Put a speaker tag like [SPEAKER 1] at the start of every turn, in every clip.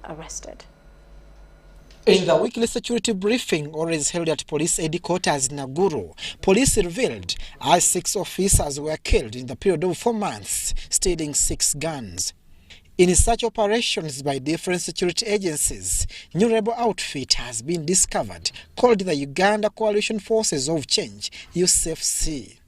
[SPEAKER 1] arrested.
[SPEAKER 2] In the weekly security briefing always held at police headquarters in Naguru, police revealed as 6 officers were killed in the period of 4 months, stealing 6 guns. In such operations by different security agencies, new rebel outfit has been discovered called the Uganda Coalition Forces of Change, UCFC.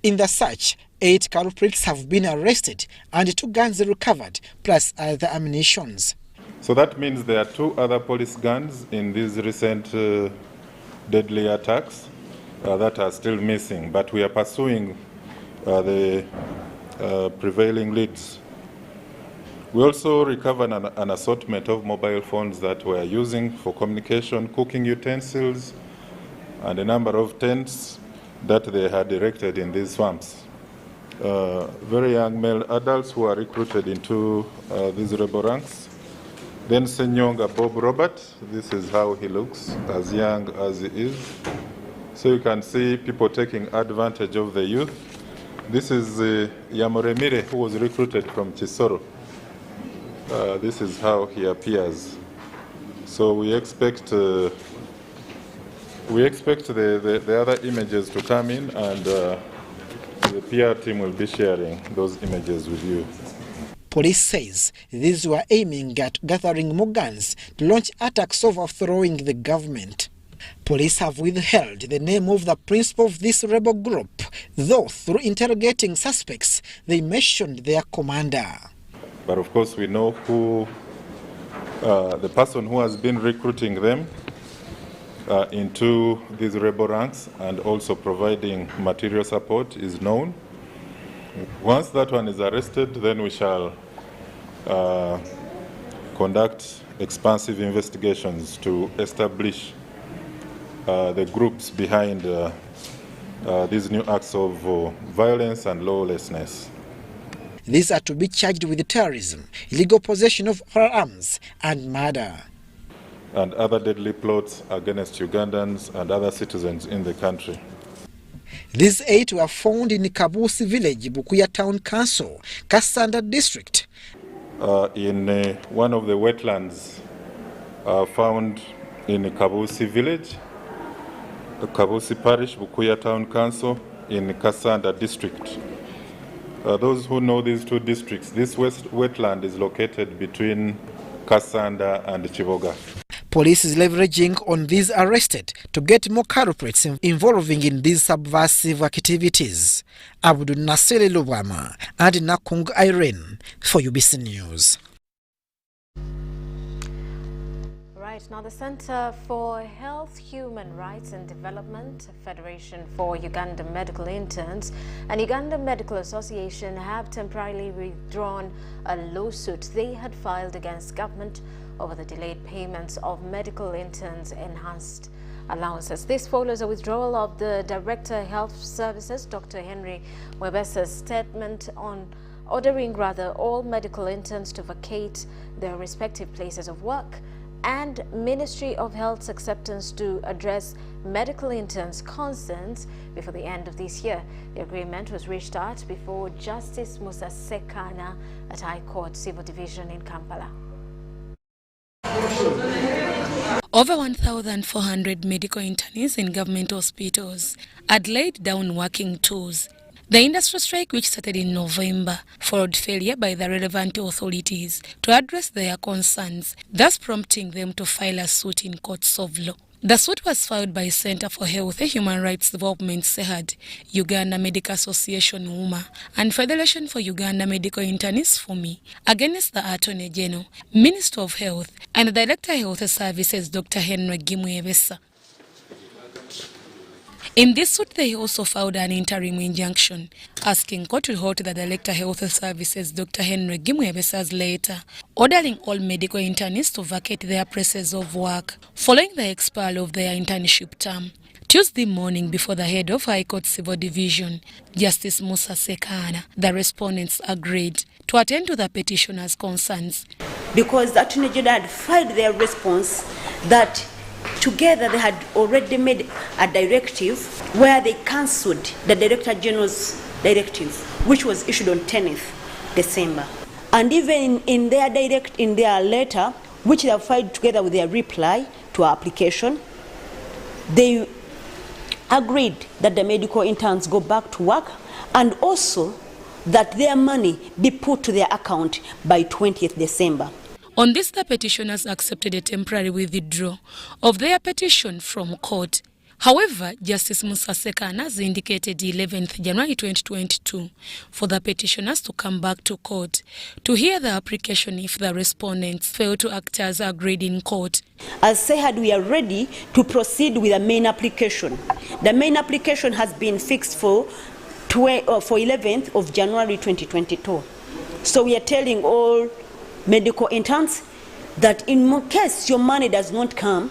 [SPEAKER 2] In the search, 8 culprits have been arrested and 2 guns recovered, plus other ammunitions.
[SPEAKER 3] So that means there are 2 other police guns in these recent deadly attacks that are still missing, but we are pursuing the prevailing leads. We also recovered an assortment of mobile phones that we are using for communication, cooking utensils, and a number of tents that they had erected in these swamps. Very young male adults who are recruited into these rebel ranks. Then Senyonga Bob Robert, this is how he looks, as young as he is. So you can see people taking advantage of the youth. This is Yamoremire, who was recruited from Chisoro. This is how he appears. So we expect the other images to come in, and the PR team will be sharing those images with you.
[SPEAKER 2] Police says these were aiming at gathering more guns to launch attacks overthrowing the government. Police have withheld the name of the principal of this rebel group, though through interrogating suspects, they mentioned their commander.
[SPEAKER 3] But of course we know who the person who has been recruiting them into these rebel ranks and also providing material support is known. Once that one is arrested, then we shall conduct expansive investigations to establish the groups behind these new acts of violence and lawlessness.
[SPEAKER 2] These are to be charged with terrorism, illegal possession of firearms, and murder.
[SPEAKER 3] And other deadly plots against Ugandans and other citizens in the country.
[SPEAKER 2] These 8 were found in Kabusi village, Bukuya Town Council, Kasanda district.
[SPEAKER 3] In one of the wetlands found in Kabusi village, Kabusi parish, Bukuya Town Council in Kasanda district. Those who know these 2 districts, this wetland is located between Kasanda and Chiboga.
[SPEAKER 2] Police is leveraging on these arrested to get more culprits involving in these subversive activities. Abdul Nasiri Lubama and Nakung Irene for UBC News.
[SPEAKER 1] Right, now the Center for Health, Human Rights and Development, Federation for Uganda Medical Interns and Uganda Medical Association have temporarily withdrawn a lawsuit they had filed against government over the delayed payments of medical interns' enhanced allowances. This follows a withdrawal of the Director of Health Services, Dr. Henry Webesa's statement on ordering all medical interns to vacate their respective places of work, and Ministry of Health's acceptance to address medical interns' concerns before the end of this year. The agreement was reached out before Justice Musa Sekana at High Court Civil Division in Kampala.
[SPEAKER 4] Over 1,400 medical internees in government hospitals had laid down working tours. The industry strike, which started in November, followed failure by the relevant authorities to address their concerns, thus prompting them to file a suit in courts of law. The suit was filed by Center for Health, Human Rights Development (CEHAD), Uganda Medical Association (UMA), and Federation for Uganda Medical Internees (FUMI) against the Attorney General, Minister of Health, and the Director of Health Services, Dr. Henry Gimwebesa. In this suit, they also filed an interim injunction asking court to halt the Director of Health Services, Dr. Henry Gimwebesa's letter ordering all medical internees to vacate their places of work following the expiry of their internship term. Tuesday morning, before the head of High Court Civil Division, Justice Musa Sekana, the respondents agreed to attend to the petitioners' concerns.
[SPEAKER 5] Because the Attorney General had filed their response that together they had already made a directive where they cancelled the Director General's directive, which was issued on 10th December. And even in their letter, which they have filed together with their reply to our application. They agreed that the medical interns go back to work and also that their money be put to their account by 20th December.
[SPEAKER 4] On this, the petitioners accepted a temporary withdrawal of their petition from court. However, Justice Musa Sekan has indicated 11th January 2022 for the petitioners to come back to court to hear the application if the respondents fail to act as agreed in court.
[SPEAKER 5] As SEHAD, we are ready to proceed with the main application. The main application has been fixed for 11th of January 2022. So we are telling all medical interns that in case your money does not come,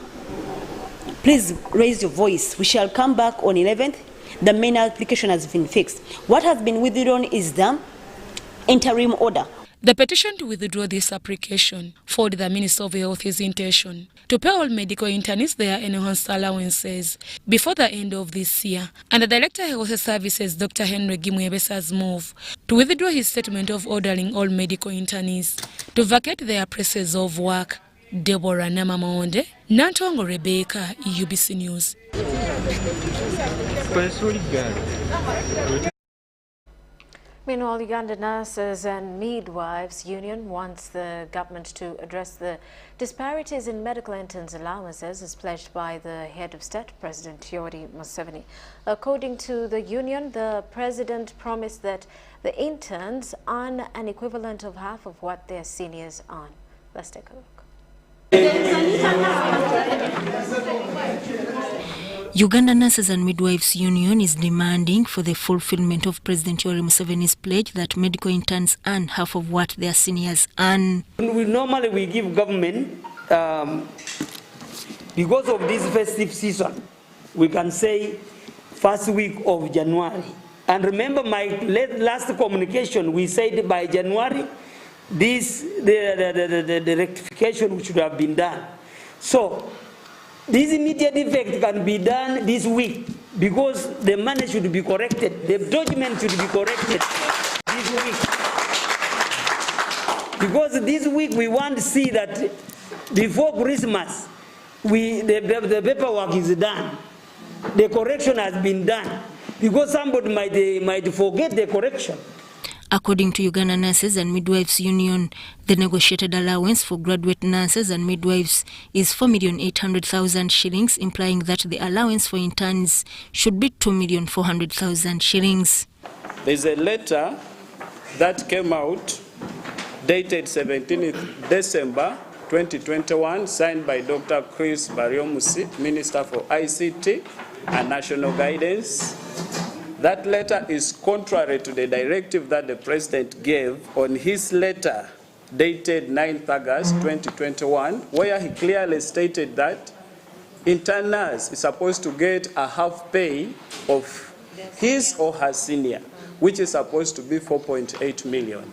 [SPEAKER 5] please raise your voice. We shall come back on 11th. The main application has been fixed. What has been withdrawn is the interim order.
[SPEAKER 4] The petition to withdraw this application followed the Minister of Health's intention to pay all medical internees their enhanced allowances before the end of this year, and the Director of Health Services, Dr. Henry Gimwebesa's move to withdraw his statement of ordering all medical internees to vacate their places of work. Deborah Namamaonde, Nantongo Rebecca, UBC News.
[SPEAKER 1] Meanwhile, Uganda Nurses and Midwives Union wants the government to address the disparities in medical interns' allowances as pledged by the head of state, President Yoweri Museveni. According to the union, the president promised that the interns earn an equivalent of half of what their seniors earn. Let's take a look.
[SPEAKER 6] Uganda Nurses and Midwives Union is demanding for the fulfillment of President Yoweri Museveni's pledge that medical interns earn half of what their seniors earn.
[SPEAKER 7] Normally we give government, because of this festive season, we can say first week of January. And remember my last communication, we said by January, the rectification should have been done. So this immediate effect can be done this week because the money should be corrected, the document should be corrected this week. Because this week we want to see that before Christmas, the paperwork is done, the correction has been done, because somebody might forget the correction.
[SPEAKER 6] According to Uganda Nurses and Midwives Union, the negotiated allowance for graduate nurses and midwives is 4,800,000 shillings, implying that the allowance for interns should be 2,400,000 shillings.
[SPEAKER 8] There's a letter that came out dated 17th December 2021, signed by Dr. Chris Baryomusi, Minister for ICT and National Guidance. That letter is contrary to the directive that the President gave on his letter dated 9th August 2021, where he clearly stated that intern nurse is supposed to get a half pay of his or her senior, which is supposed to be 4.8 million.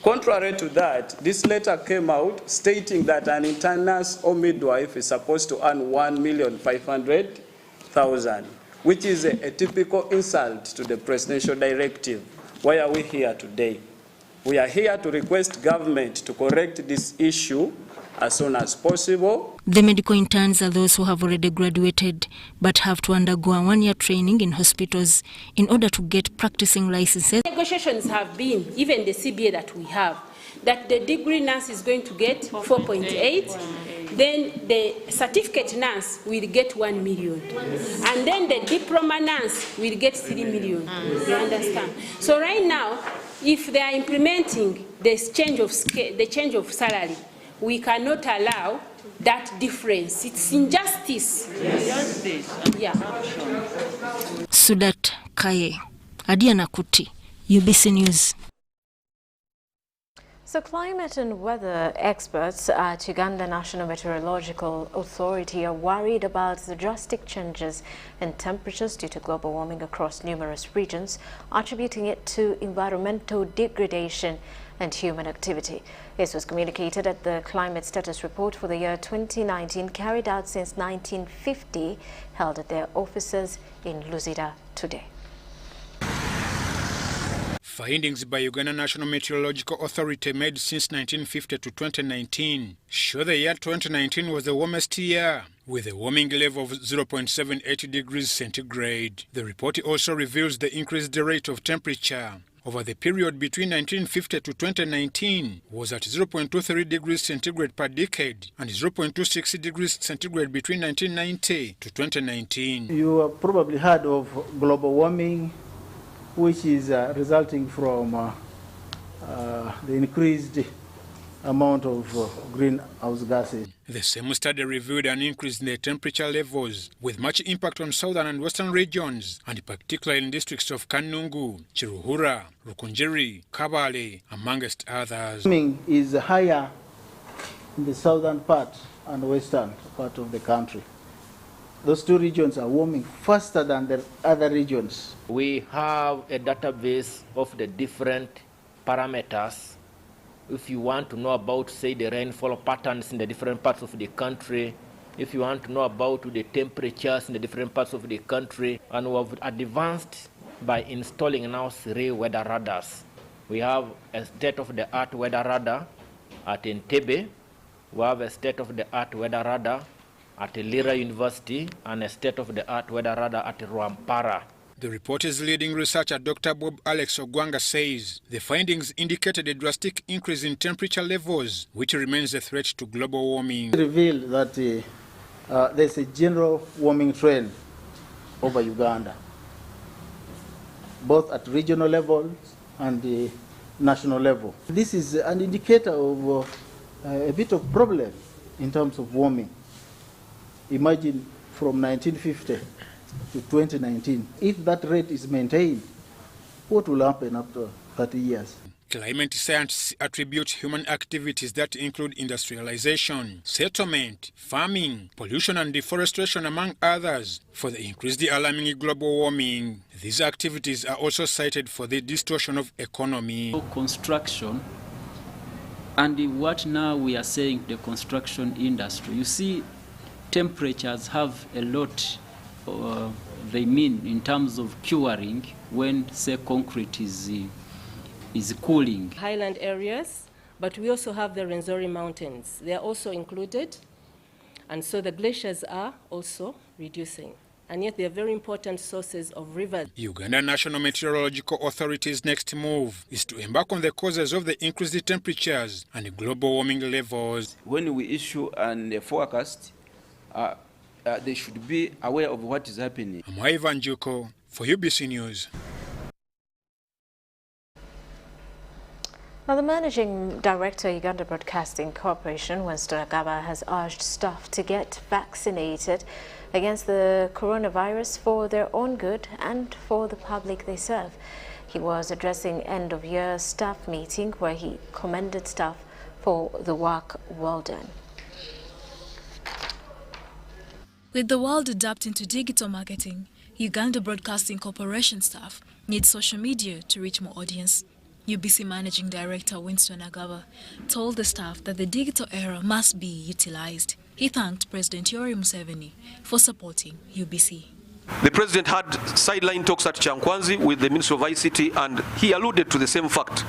[SPEAKER 8] Contrary to that, this letter came out stating that an intern nurse or midwife is supposed to earn 1,500,000. which is a typical insult to the presidential directive. Why are we here today? We are here to request government to correct this issue as soon as possible.
[SPEAKER 6] The medical interns are those who have already graduated but have to undergo a one-year training in hospitals in order to get practicing licenses.
[SPEAKER 9] Negotiations have been, even the CBA that we have, that the degree nurse is going to get 4.8, then the certificate nurse will get 1 million, and then the diploma nurse will get 3 million. You understand? So right now, if they are implementing this change of scale, the change of salary, we cannot allow that difference. It's injustice. Yes. Yeah.
[SPEAKER 6] Sudat Kaye, Adiana Kuti, UBC News.
[SPEAKER 1] So climate and weather experts at Uganda National Meteorological Authority are worried about the drastic changes in temperatures due to global warming across numerous regions, attributing it to environmental degradation and human activity. This was communicated at the Climate Status Report for the year 2019, carried out since 1950, held at their offices in Luzira today.
[SPEAKER 10] Findings by Uganda National Meteorological Authority made since 1950 to 2019 show the year 2019 was the warmest year, with a warming level of 0.78 degrees centigrade. The report also reveals the increased rate of temperature over the period between 1950 to 2019 was at 0.23 degrees centigrade per decade and 0.26 degrees centigrade between 1990 to 2019.
[SPEAKER 11] You have probably heard of global warming, which is resulting from the increased amount of greenhouse gases.
[SPEAKER 10] The same study revealed an increase in the temperature levels, with much impact on southern and western regions, and particularly in districts of Kanungu, Chiruhura, Rukunjeri, Kabale, amongst others.
[SPEAKER 11] Warming is higher in the southern part and western part of the country. Those two regions are warming faster than the other regions.
[SPEAKER 12] We have a database of the different parameters. If you want to know about, say, the rainfall patterns in the different parts of the country, if you want to know about the temperatures in the different parts of the country, and we have advanced by installing now 3 weather radars. We have a state-of-the-art weather radar at Entebbe, we have a state-of-the-art weather radar at Lira University, and a state-of-the-art weather radar at Rwampara.
[SPEAKER 10] The report's leading researcher, Dr. Bob Alex Ogwanga, says the findings indicated a drastic increase in temperature levels, which remains a threat to global warming.
[SPEAKER 11] It revealed that there's a general warming trend over Uganda, both at regional levels and the national level. This is an indicator of a bit of problem in terms of warming. Imagine from 1950 to 2019, if that rate is maintained, what will happen after 30 years?
[SPEAKER 10] Climate scientists attribute human activities that include industrialization, settlement, farming, pollution and deforestation, among others, for the increased alarming global warming. These activities are also cited for the distortion of economy.
[SPEAKER 13] Construction, and what now we are saying the construction industry. You see, temperatures have a lot they mean in terms of curing when, say, concrete is cooling.
[SPEAKER 14] Highland areas, but we also have the Rwenzori Mountains. They are also included, and so the glaciers are also reducing. And yet they are very important sources of rivers.
[SPEAKER 10] Uganda National Meteorological Authority's next move is to embark on the causes of the increased temperatures and global warming levels.
[SPEAKER 15] When we issue a forecast, they should be aware of what is happening.
[SPEAKER 10] I'm Ivan Juko for UBC News.
[SPEAKER 1] Now, the Managing Director, Uganda Broadcasting Corporation, Winston Agaba, has urged staff to get vaccinated against the coronavirus for their own good and for the public they serve. He was addressing end-of-year staff meeting where he commended staff for the work well done.
[SPEAKER 16] With the world adapting to digital marketing, Uganda Broadcasting Corporation staff need social media to reach more audience. UBC Managing Director Winston Agaba told the staff that the digital era must be utilized. He thanked President Yoweri Museveni for supporting UBC.
[SPEAKER 17] The President had sideline talks at Ngonzi with the Minister of ICT, and he alluded to the same fact.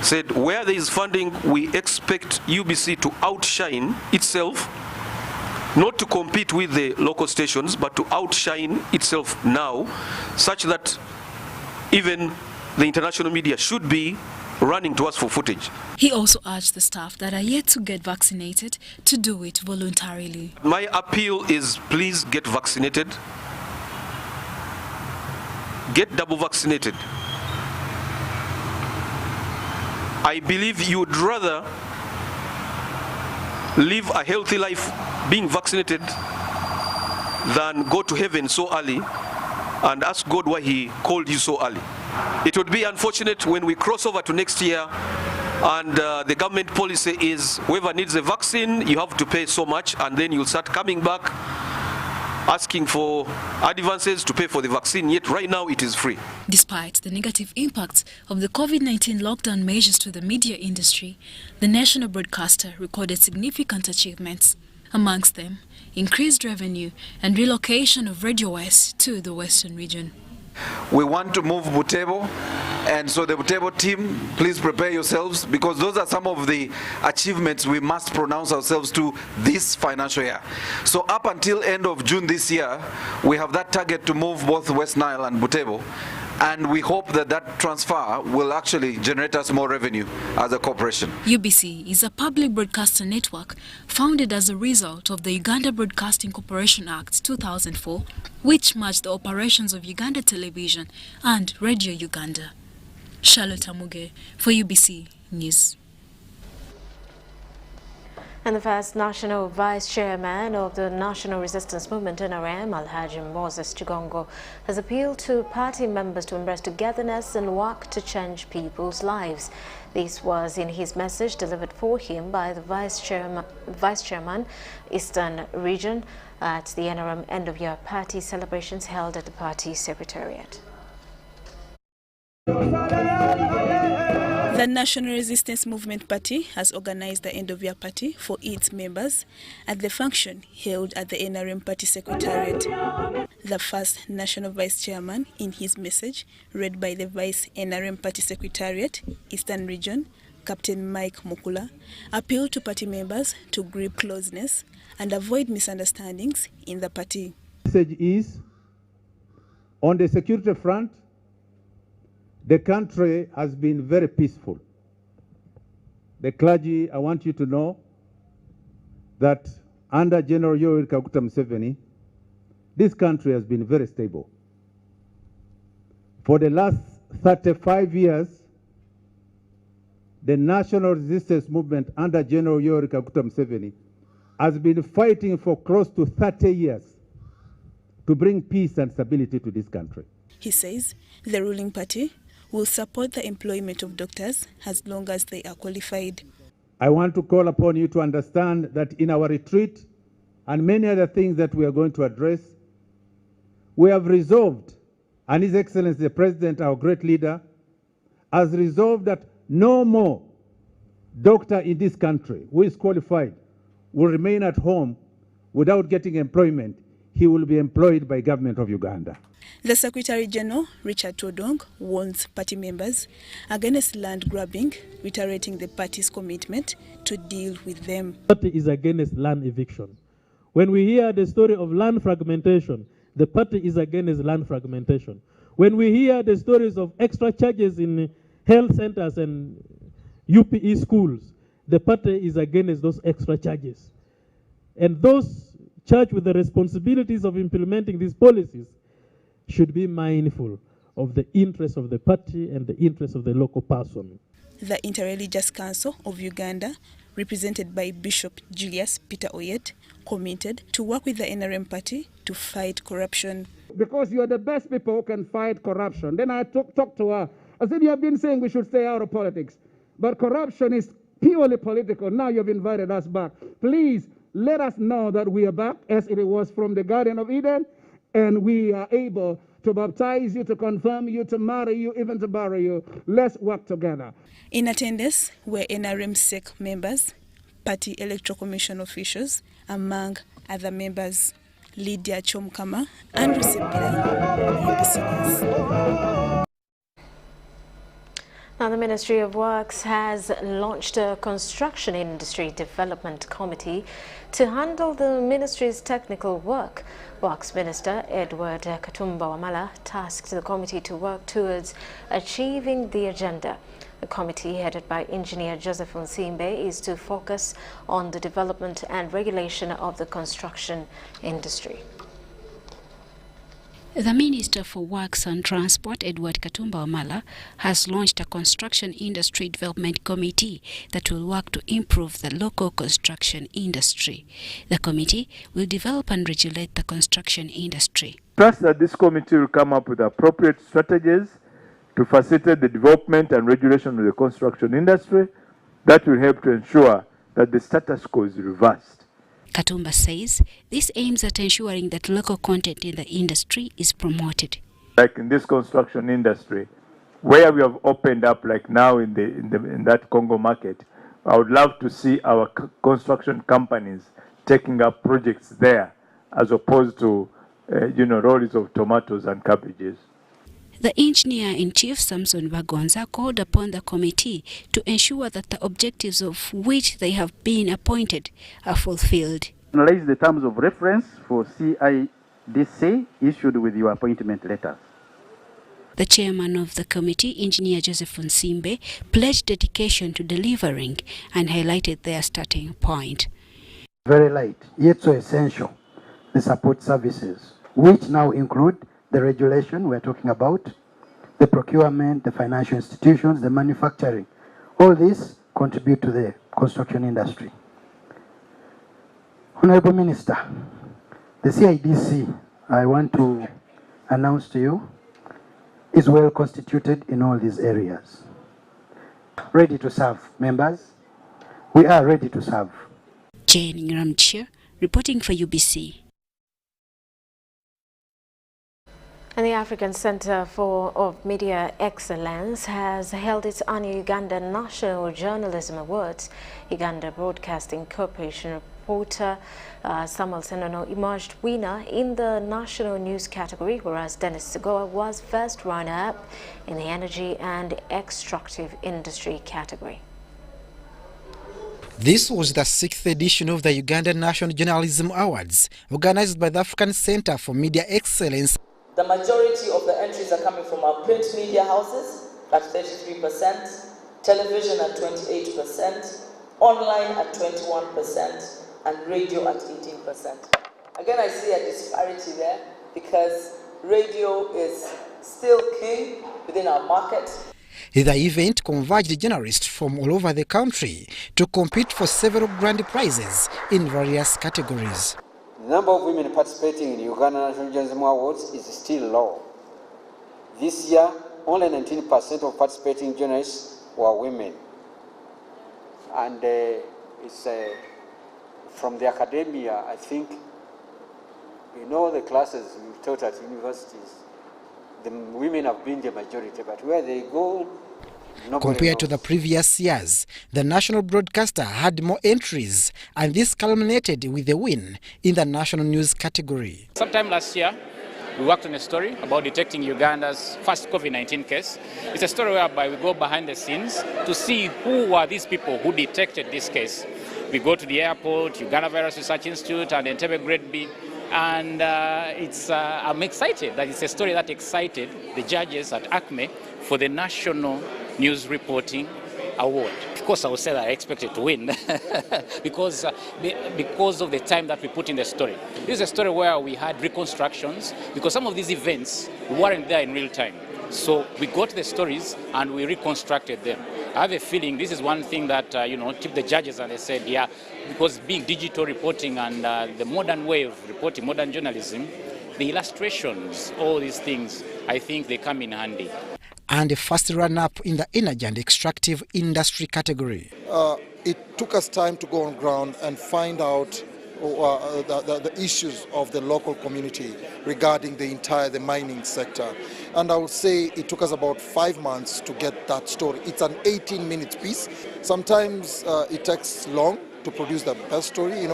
[SPEAKER 17] Said where there is funding, we expect UBC to outshine itself, not to compete with the local stations, but to outshine itself now, such that even the international media should be running to us for footage.
[SPEAKER 16] He also urged the staff that are yet to get vaccinated to do it voluntarily.
[SPEAKER 17] My appeal is please get vaccinated. Get double vaccinated. I believe you would rather live a healthy life being vaccinated than go to heaven so early and ask God why he called you so early. It would be unfortunate when we cross over to next year and the government policy is whoever needs a vaccine, you have to pay so much, and then you'll start coming back asking for advances to pay for the vaccine, yet right now it is free.
[SPEAKER 16] Despite the negative impact of the COVID-19 lockdown measures to the media industry, the national broadcaster recorded significant achievements. Amongst them, increased revenue and relocation of Radio West to the Western region.
[SPEAKER 18] We want to move Butembo, and so the Butembo team, please prepare yourselves, because those are some of the achievements we must pronounce ourselves to this financial year. So up until end of June this year, we have that target to move both West Nile and Butembo, and we hope that that transfer will actually generate us more revenue as a corporation.
[SPEAKER 16] UBC is a public broadcaster network founded as a result of the Uganda Broadcasting Corporation Act 2004, which merged the operations of Uganda Television and Radio Uganda. Charlotte Amuge for UBC News.
[SPEAKER 1] And the first national vice chairman of the National Resistance Movement NRM, Alhaji Moses Chigongo, has appealed to party members to embrace togetherness and work to change people's lives. This was in his message delivered for him by the vice chairman, Eastern Region, at the NRM end-of-year party celebrations held at the party secretariat.
[SPEAKER 19] The National Resistance Movement Party has organized the end-of-year party for its members at the function held at the NRM Party Secretariat. The first National Vice Chairman, in his message read by the Vice NRM Party Secretariat, Eastern Region, Captain Mike Mukula, appealed to party members to grip closeness and avoid misunderstandings in the party.
[SPEAKER 20] The message is, on the security front, the country has been very peaceful. The clergy, I want you to know that under General Yoweri Kaguta Museveni, this country has been very stable. For the last 35 years, the National Resistance Movement under General Yoweri Kaguta Museveni has been fighting for close to 30 years to bring peace and stability to this country.
[SPEAKER 19] He says the ruling party will support the employment of doctors as long as they are qualified.
[SPEAKER 20] I want to call upon you to understand that in our retreat and many other things that we are going to address, we have resolved, and His Excellency the President, our great leader, has resolved that no more doctor in this country who is qualified will remain at home without getting employment. He will be employed by government of Uganda.
[SPEAKER 19] The Secretary General, Richard Todong, warns party members against land grabbing, reiterating the party's commitment to deal with them.
[SPEAKER 21] The party is against land eviction. When we hear the story of land fragmentation, the party is against land fragmentation. When we hear the stories of extra charges in health centers and UPE schools, the party is against those extra charges. And those charged with the responsibilities of implementing these policies should be mindful of the interests of the party and the interests of the local person.
[SPEAKER 19] The Interreligious Council of Uganda, represented by Bishop Julius Peter Oyet, committed to work with the NRM party to fight corruption.
[SPEAKER 22] Because you are the best people who can fight corruption. Then I talked to her. I said, you have been saying we should stay out of politics, but corruption is purely political. Now you've invited us back. Please let us know that we are back as it was from the Garden of Eden, and we are able to baptize you, to confirm you, to marry you, even to bury you. Let's work together.
[SPEAKER 19] In attendance were NRM SEC members, Party Electoral Commission officials, among other members. Lydia Chomkama, Andrew Sebila, UBC News.
[SPEAKER 1] Now, the Ministry of Works has launched a Construction Industry Development Committee to handle the ministry's technical work. Works Minister Edward Katumba Wamala tasked the committee to work towards achieving the agenda. The committee, headed by Engineer Joseph Nsimbe, is to focus on the development and regulation of the construction industry.
[SPEAKER 23] The Minister for Works and Transport, Edward Katumba Wamala, has launched a Construction Industry Development Committee that will work to improve the local construction industry. The committee will develop and regulate the construction industry.
[SPEAKER 24] Trust that this committee will come up with appropriate strategies to facilitate the development and regulation of the construction industry that will help to ensure that the status quo is reversed.
[SPEAKER 23] Katumba says this aims at ensuring that local content in the industry is promoted.
[SPEAKER 24] Like in this construction industry, where we have opened up, like now in that Congo market, I would love to see our construction companies taking up projects there, as opposed to lorries of tomatoes and cabbages.
[SPEAKER 23] The engineer-in-chief, Samson Bagonza, called upon the committee to ensure that the objectives of which they have been appointed are fulfilled.
[SPEAKER 2] Analyze the terms of reference for CIDC issued with your appointment letters.
[SPEAKER 23] The chairman of the committee, Engineer Joseph Nsimbe, pledged dedication to delivering and highlighted their starting point.
[SPEAKER 3] Very light, yet so essential, the support services, which now include the regulation we're talking about, the procurement, the financial institutions, the manufacturing. All this contribute to the construction industry. Honorable Minister, the CIDC, I want to announce to you, is well constituted in all these areas. Ready to serve, members. We are ready to serve.
[SPEAKER 23] Jane Ramchia, reporting for UBC.
[SPEAKER 1] And the African Center of Media Excellence has held its annual Uganda National Journalism Awards. Uganda Broadcasting Corporation reporter Samuel Senono emerged winner in the national news category, whereas Dennis Segoa was first runner-up in the energy and extractive industry category.
[SPEAKER 4] This was the 6th edition of the Uganda National Journalism Awards, organized by the African Center for Media Excellence.
[SPEAKER 5] The majority of the entries are coming from our print media houses at 33%, television at 28%, online at 21%, and radio at 18%. Again, I see a disparity there because radio is still key within our market.
[SPEAKER 4] The event converged journalists from all over the country to compete for several grand prizes in various categories.
[SPEAKER 25] The number of women participating in the Uganda National Journalism Awards is still low. This year, only 19% of participating journalists were women. And it's from the academia, I think, in all the classes we taught at universities, the women have been the majority, but where they go,
[SPEAKER 4] compared to the previous years, the national broadcaster had more entries, and this culminated with a win in the national news category.
[SPEAKER 26] Sometime last year, we worked on a story about detecting Uganda's first COVID-19 case. It's a story whereby we go behind the scenes to see who were these people who detected this case. We go to the airport, Uganda Virus Research Institute, and Entebbe Grade B, and I'm excited that it's a story that excited the judges at ACME for the National News Reporting Award. Of course, I would say that I expected to win because of the time that we put in the story. This is a story where we had reconstructions because some of these events weren't there in real time. So we got the stories and we reconstructed them. I have a feeling this is one thing that, tipped the judges, and they said, yeah, because being digital reporting and the modern way of reporting, modern journalism, the illustrations, all these things, I think they come in handy.
[SPEAKER 4] And a first run-up in the energy and extractive industry category.
[SPEAKER 27] It took us time to go on ground and find out the issues of the local community regarding the mining sector. And I would say it took us about 5 months to get that story. It's an 18-minute piece. Sometimes it takes long to produce the best story,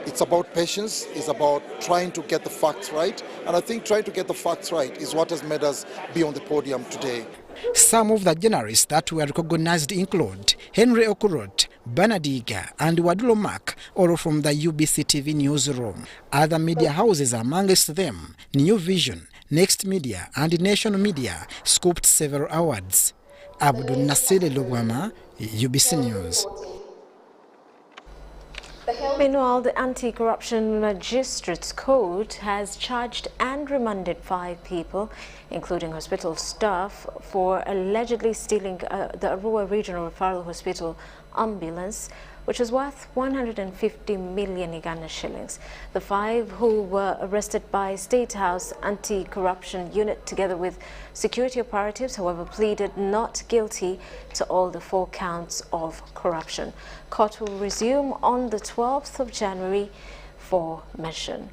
[SPEAKER 27] It's about patience, it's about trying to get the facts right. And I think trying to get the facts right is what has made us be on the podium today.
[SPEAKER 4] Some of the journalists that were recognized include Henry Okurot, Banadiga, and Wadulo Mark, all from the UBC TV newsroom. Other media houses amongst them, New Vision, Next Media, and Nation Media, scooped several awards. Abdul Nasir Lugwama, UBC News.
[SPEAKER 1] Meanwhile, the Anti-Corruption Magistrates Court has charged and remanded 5 people, including hospital staff, for allegedly stealing the Arua Regional Referral Hospital ambulance, which was worth 150 million Uganda shillings. The 5 who were arrested by State House Anti-Corruption Unit together with security operatives, however, pleaded not guilty to all the 4 counts of corruption. Court will resume on the 12th of January for mention.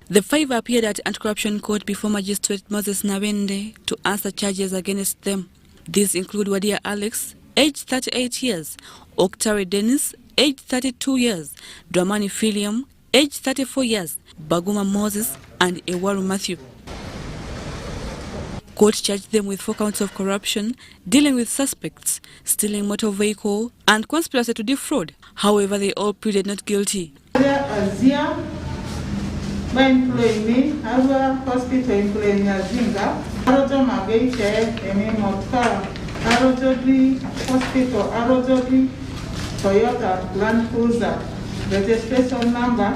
[SPEAKER 28] The 5 appeared at Anti-Corruption Court before Magistrate Moses Nawende to answer charges against them. These include Wadia Alex, aged 38 years, Oktare Dennis, aged 32 years, Dramani Philium, aged 34 years, Baguma Moses, and Ewaru Matthew. Court charged them with 4 counts of corruption, dealing with suspects, stealing motor vehicle, and conspiracy to defraud. However, they all pleaded not guilty.
[SPEAKER 6] Toyota Land Cruiser, registration number.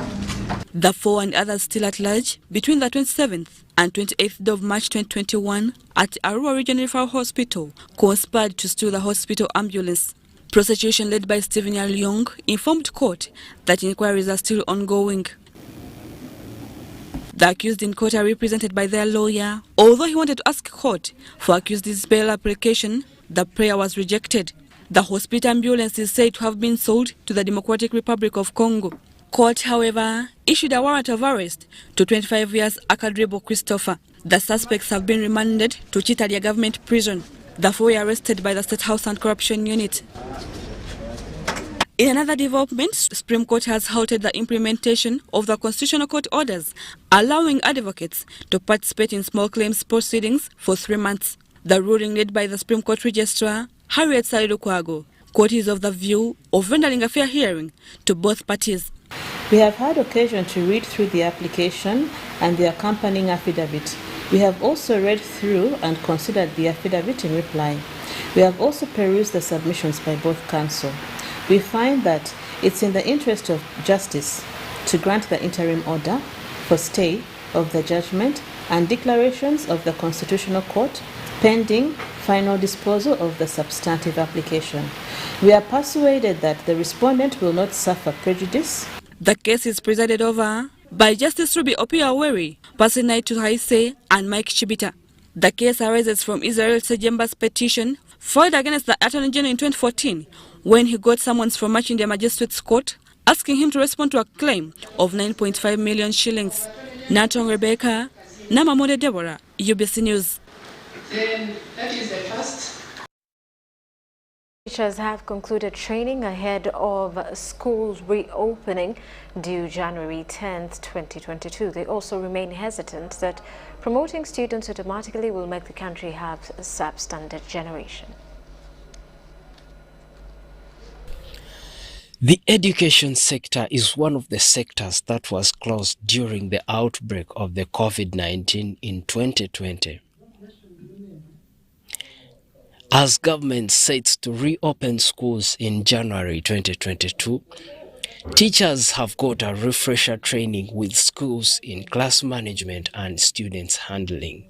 [SPEAKER 28] The 4 and others still at large between the 27th and 28th of March 2021 at Arua Regional Referral Hospital conspired to steal the hospital ambulance. Prosecution led by Stephen Young informed court that inquiries are still ongoing. The accused in court are represented by their lawyer. Although he wanted to ask court for accused's bail application, the prayer was rejected. The hospital ambulance is said to have been sold to the Democratic Republic of Congo. Court, however, issued a warrant of arrest to 25 years Akadribo Christopher. The suspects have been remanded to Chitalia Government Prison. The 4 were arrested by the State House Anti-Corruption Unit. In another development, Supreme Court has halted the implementation of the Constitutional Court orders allowing advocates to participate in small claims proceedings for 3 months. The ruling led by the Supreme Court Registrar, Harriet Saidu-Kwago, court is of the view of rendering a fair hearing to both parties.
[SPEAKER 5] We have had occasion to read through the application and the accompanying affidavit. We have also read through and considered the affidavit in reply. We have also perused the submissions by both counsel. We find that it's in the interest of justice to grant the interim order for stay of the judgment and declarations of the Constitutional Court pending final disposal of the substantive application. We are persuaded that the respondent will not suffer prejudice.
[SPEAKER 28] The case is presided over by Justice Ruby Opiaweri, Pasinai Tuhaise, and Mike Chibita. The case arises from Israel Sejemba's petition filed against the Attorney General in 2014 when he got summons from Machindia Magistrates Court asking him to respond to a claim of 9.5 million shillings. Natong Rebecca, Namamode Deborah, UBC News.
[SPEAKER 6] Then that is the first.
[SPEAKER 1] Teachers have concluded training ahead of schools reopening due January 10th, 2022. They also remain hesitant that promoting students automatically will make the country have a substandard generation.
[SPEAKER 7] The education sector is one of the sectors that was closed during the outbreak of the COVID-19 in 2020. As government sets to reopen schools in January 2022, teachers have got a refresher training with schools in class management and students handling.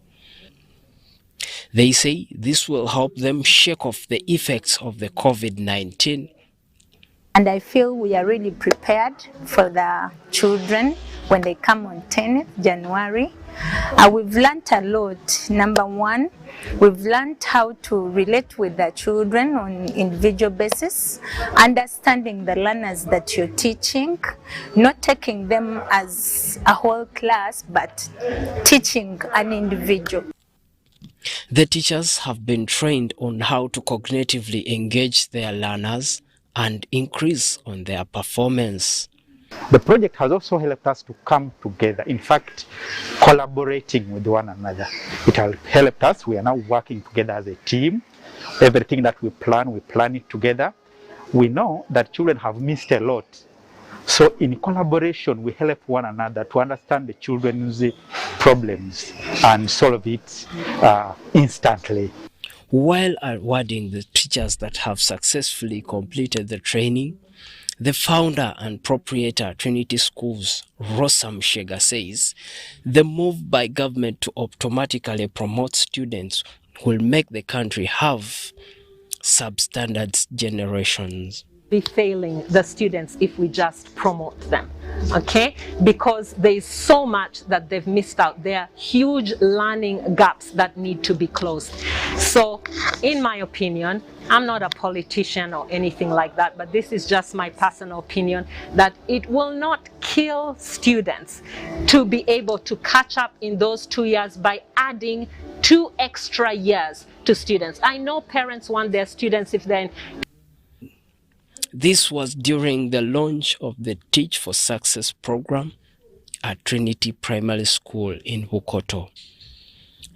[SPEAKER 7] They say this will help them shake off the effects of the COVID-19.
[SPEAKER 8] And I feel we are really prepared for the children when they come on 10th January. We've learned a lot. Number one, we've learned how to relate with the children on individual basis, understanding the learners that you're teaching, not taking them as a whole class, but teaching an individual.
[SPEAKER 7] The teachers have been trained on how to cognitively engage their learners and increase on their performance.
[SPEAKER 9] The project has also helped us to come together, in fact, collaborating with one another. It has helped us. We are now working together as a team. Everything that we plan it together. We know that children have missed a lot. So in collaboration, we help one another to understand the children's problems and solve it instantly.
[SPEAKER 7] While awarding the teachers that have successfully completed the training, the founder and proprietor Trinity Schools, Rosam Shega, says the move by government to automatically promote students will make the country have substandard generations.
[SPEAKER 11] Be failing the students if we just promote them, okay? Because there is so much that they've missed out. There are huge learning gaps that need to be closed. So, in my opinion, I'm not a politician or anything like that, but this is just my personal opinion, that it will not kill students to be able to catch up in those 2 years by adding 2 extra years to students. I know parents want their students, if they're in.
[SPEAKER 7] This was during the launch of the Teach for Success program at Trinity Primary School in Bukoto.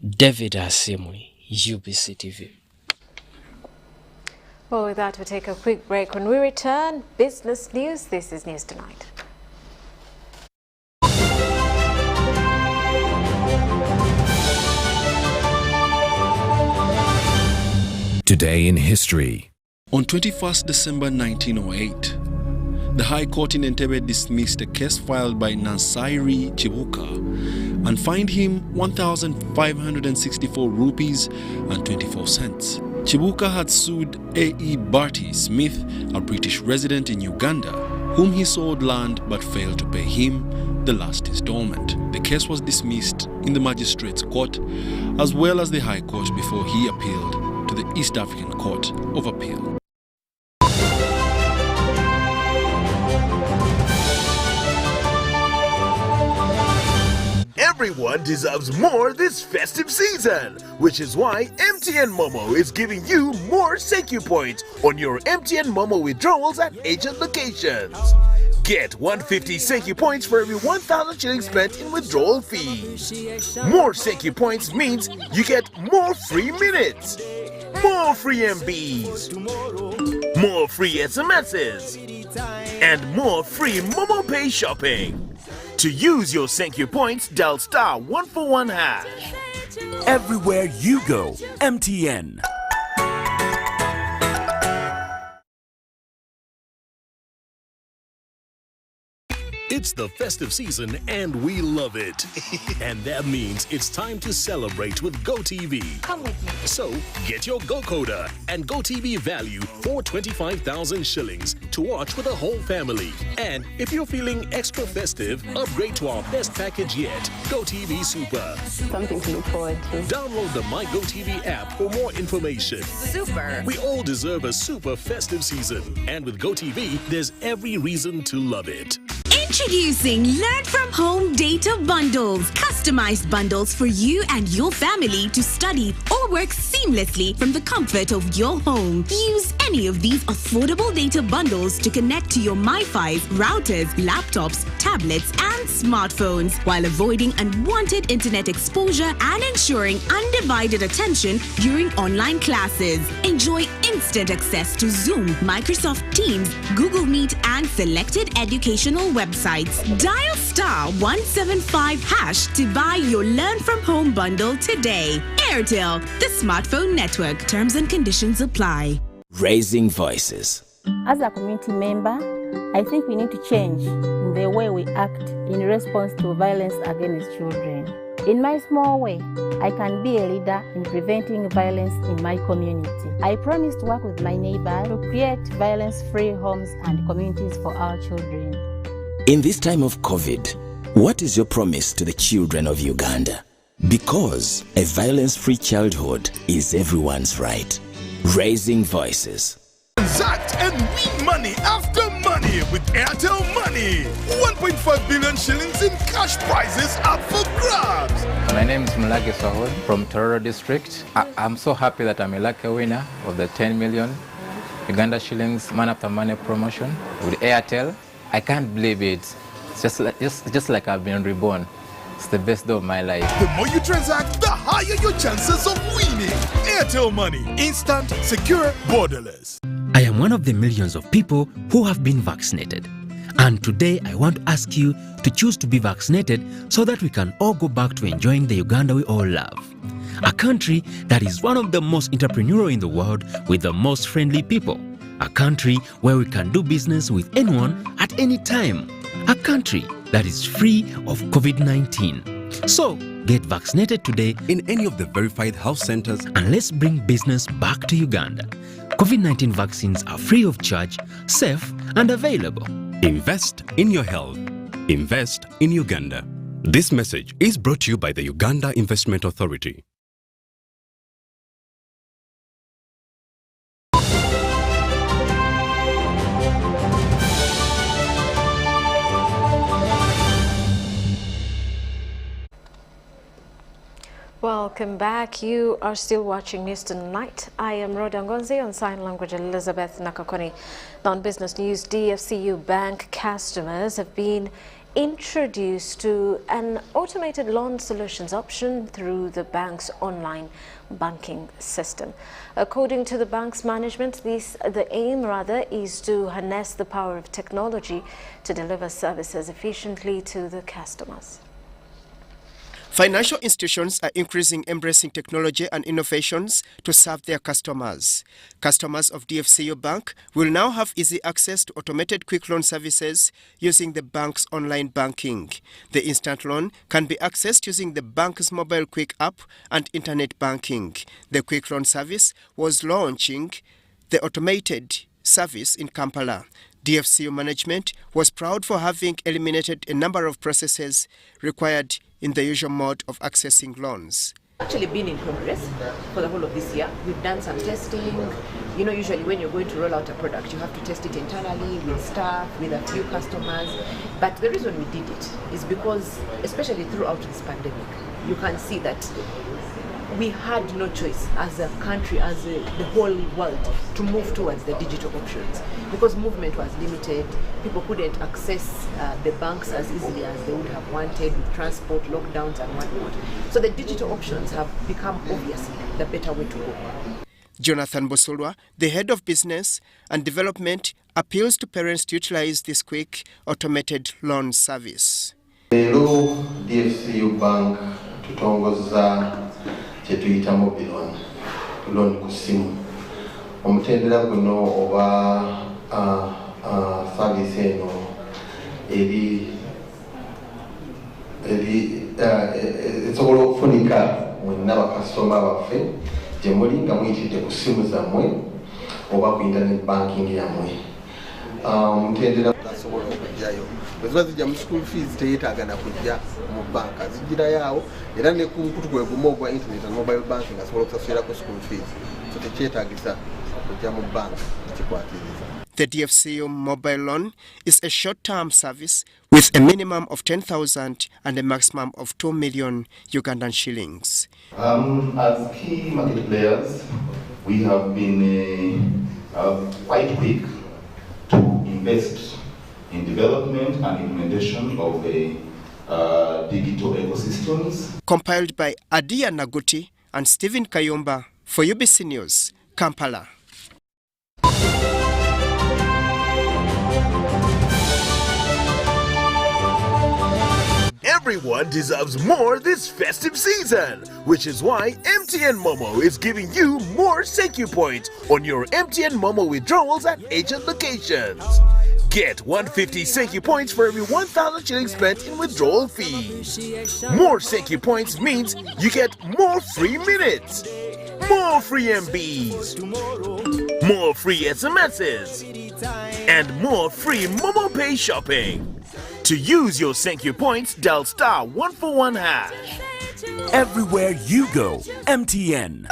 [SPEAKER 7] David Asimwe, UBC TV.
[SPEAKER 1] Well, with that, we'll take a quick break. When we return, business news. This is News Tonight.
[SPEAKER 10] Today in history.
[SPEAKER 12] On 21st December 1908, the High Court in Entebbe dismissed a case filed by Ngonzi Chibuka and fined him 1,564 rupees and 24 cents. Chibuka had sued A.E. Barty Smith, a British resident in Uganda, whom he sold land but failed to pay him the last installment. The case was dismissed in the Magistrates Court as well as the High Court before he appealed to the East African Court of Appeal.
[SPEAKER 13] Everyone deserves more this festive season, which is why MTN Momo is giving you more Senku points on your MTN Momo withdrawals at agent locations. Get 150 Senku points for every 1,000 shillings spent in withdrawal fees. More Senku points means you get more free minutes, more free MBs, more free SMSs, and more free Momo Pay shopping. To use your Senku points, dial *141#.
[SPEAKER 10] Everywhere you go, MTN.
[SPEAKER 14] It's the festive season and we love it. And that means it's time to celebrate with GoTV.
[SPEAKER 1] Come with me.
[SPEAKER 14] So get your GoCoder and GoTV value for 25,000 shillings to watch with the whole family. And if you're feeling extra festive, upgrade to our best package yet, GoTV Super.
[SPEAKER 15] Something to look forward to.
[SPEAKER 14] Download the My GoTV app for more information.
[SPEAKER 15] Super.
[SPEAKER 14] We all deserve a super festive season. And with GoTV, there's every reason to love it.
[SPEAKER 16] Introducing Learn From Home Data Bundles. Customized bundles for you and your family to study or work seamlessly from the comfort of your home. Use any of these affordable data bundles to connect to your MiFi, routers, laptops, tablets, and smartphones while avoiding unwanted internet exposure and ensuring undivided attention during online classes. Enjoy instant access to Zoom, Microsoft Teams, Google Meet, and selected educational websites. Dial *175# to buy your Learn From Home bundle today. Airtel, the smartphone network. Terms and conditions apply.
[SPEAKER 10] Raising voices.
[SPEAKER 15] As a community member, I think we need to change in the way we act in response to violence against children. In my small way, I can be a leader in preventing violence in my community. I promise to work with my neighbors to create violence-free homes and communities for our children.
[SPEAKER 10] In this time of COVID, what is your promise to the children of Uganda? Because a violence-free childhood is everyone's right. Raising voices.
[SPEAKER 13] Transact and win money after money with Airtel Money. 1.5 billion shillings in cash prizes up for grabs.
[SPEAKER 17] My name is Mulage Sahod from Tororo District. I'm so happy that I'm a lucky winner of the 10 million Uganda shillings man after money promotion with Airtel. I can't believe it. It's just like I've been reborn. It's the best day of my life.
[SPEAKER 13] The more you transact, the higher your chances of winning. Airtel Money. Instant, secure, borderless.
[SPEAKER 18] I am one of the millions of people who have been vaccinated. And today I want to ask you to choose to be vaccinated so that we can all go back to enjoying the Uganda we all love. A country that is one of the most entrepreneurial in the world with the most friendly people. A country where we can do business with anyone at any time. A country that is free of COVID-19. So, get vaccinated today in any of the verified health centers and let's bring business back to Uganda. COVID-19 vaccines are free of charge, safe and available.
[SPEAKER 29] Invest in your health. Invest in Uganda. This message is brought to you by the Uganda Investment Authority.
[SPEAKER 1] Welcome back. You are still watching News Tonight. I am Rhoda Ngonzi, on sign language Elizabeth Nakakoni. On business news, DFCU Bank customers have been introduced to an automated loan solutions option through the bank's online banking system. According to the bank's management, the aim is to harness the power of technology to deliver services efficiently to the customers.
[SPEAKER 2] Financial institutions are embracing technology and innovations to serve their customers. Customers of DFCU Bank will now have easy access to automated quick loan services using the bank's online banking. The instant loan can be accessed using the bank's mobile quick app and internet banking. The quick loan service was launching the automated service in Kampala. DFCU management was proud for having eliminated a number of processes required in the usual mode of accessing loans.
[SPEAKER 3] Actually been in progress for the whole of this year. We've done some testing. You know, usually when you're going to roll out a product, you have to test it internally with staff, with a few customers. But the reason we did it is because, especially throughout this pandemic, you can see that we had no choice as a country, as the whole world, to move towards the digital options because movement was limited. People couldn't access the banks as easily as they would have wanted with transport, lockdowns and whatnot. So the digital options have become obviously the better way to go.
[SPEAKER 2] Jonathan Bosulwa, the head of business and development, appeals to parents to utilize this quick automated loan service.
[SPEAKER 19] Hello, DFCU Bank, tutongoza chetuyita mobile loan ku simu. Omutendera guno oba service eno esobola okufunika mwenna bakasitoma baffe gye muli nga muyitidde ku simu zammwe oba ku internet banking yammwe. Omutendera asobola okujjayo bweziba zijja mu school fees teyeetaaga na kujja mu banka, zijjirayo awo era ne ku nkutu gwe gumu ogwa internet and mobile banking asobola okusasulirako school fees, so tekyetaagisa okujja mu banka kikwatiriza.
[SPEAKER 2] The DFCU mobile loan is a short-term service with a minimum of 10,000 and a maximum of 2 million Ugandan shillings.
[SPEAKER 19] As key market players, we have been quite quick to invest in development and implementation of digital ecosystems.
[SPEAKER 2] Compiled by Adia Naguti and Stephen Kayumba for UBC News, Kampala.
[SPEAKER 13] Everyone deserves more this festive season, which is why MTN Momo is giving you more thank you points on your MTN Momo withdrawals at agent locations. Get 150 thank you points for every 1,000 shillings spent in withdrawal fees. More thank you points means you get more free minutes, more free MBs, more free SMSs, and more free Momo Pay shopping. To use your thank you points, dial *141#.
[SPEAKER 20] Everywhere you go, MTN.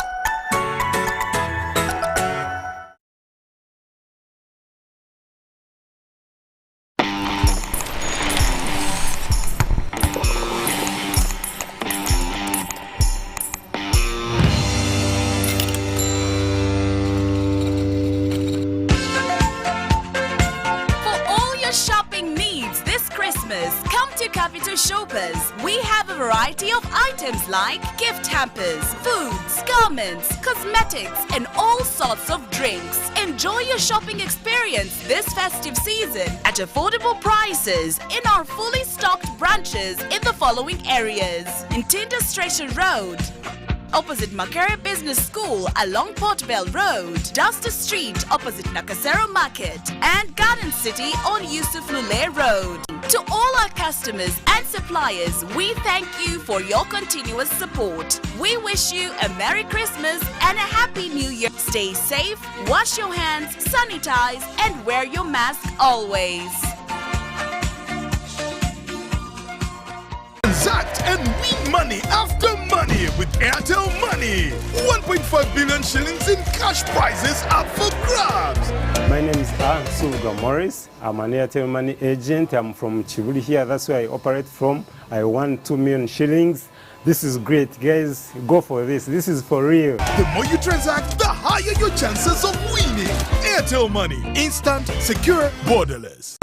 [SPEAKER 16] Shoppers, we have a variety of items like gift hampers, foods, garments, cosmetics, and all sorts of drinks. Enjoy your shopping experience this festive season at affordable prices in our fully stocked branches in the following areas: in Tinda Stretcher Road, opposite Makere Business School along Port Bell Road, Duster Street opposite Nakasero Market, and Garden City on Yusuf Lule Road. To all our customers and suppliers, we thank you for your continuous support. We wish you a Merry Christmas and a Happy New Year. Stay safe, wash your hands, sanitize, and wear your mask always.
[SPEAKER 21] Transact and win money after money with Airtel Money. 1.5 billion shillings in cash prizes up for grabs.
[SPEAKER 22] My name is Suga Morris. I'm an Airtel Money agent. I'm from Chibuli here. That's where I operate from. I won 2 million shillings. This is great, guys. Go for this. This is for real.
[SPEAKER 21] The more you transact, the higher your chances of winning. Airtel Money. Instant, secure, borderless.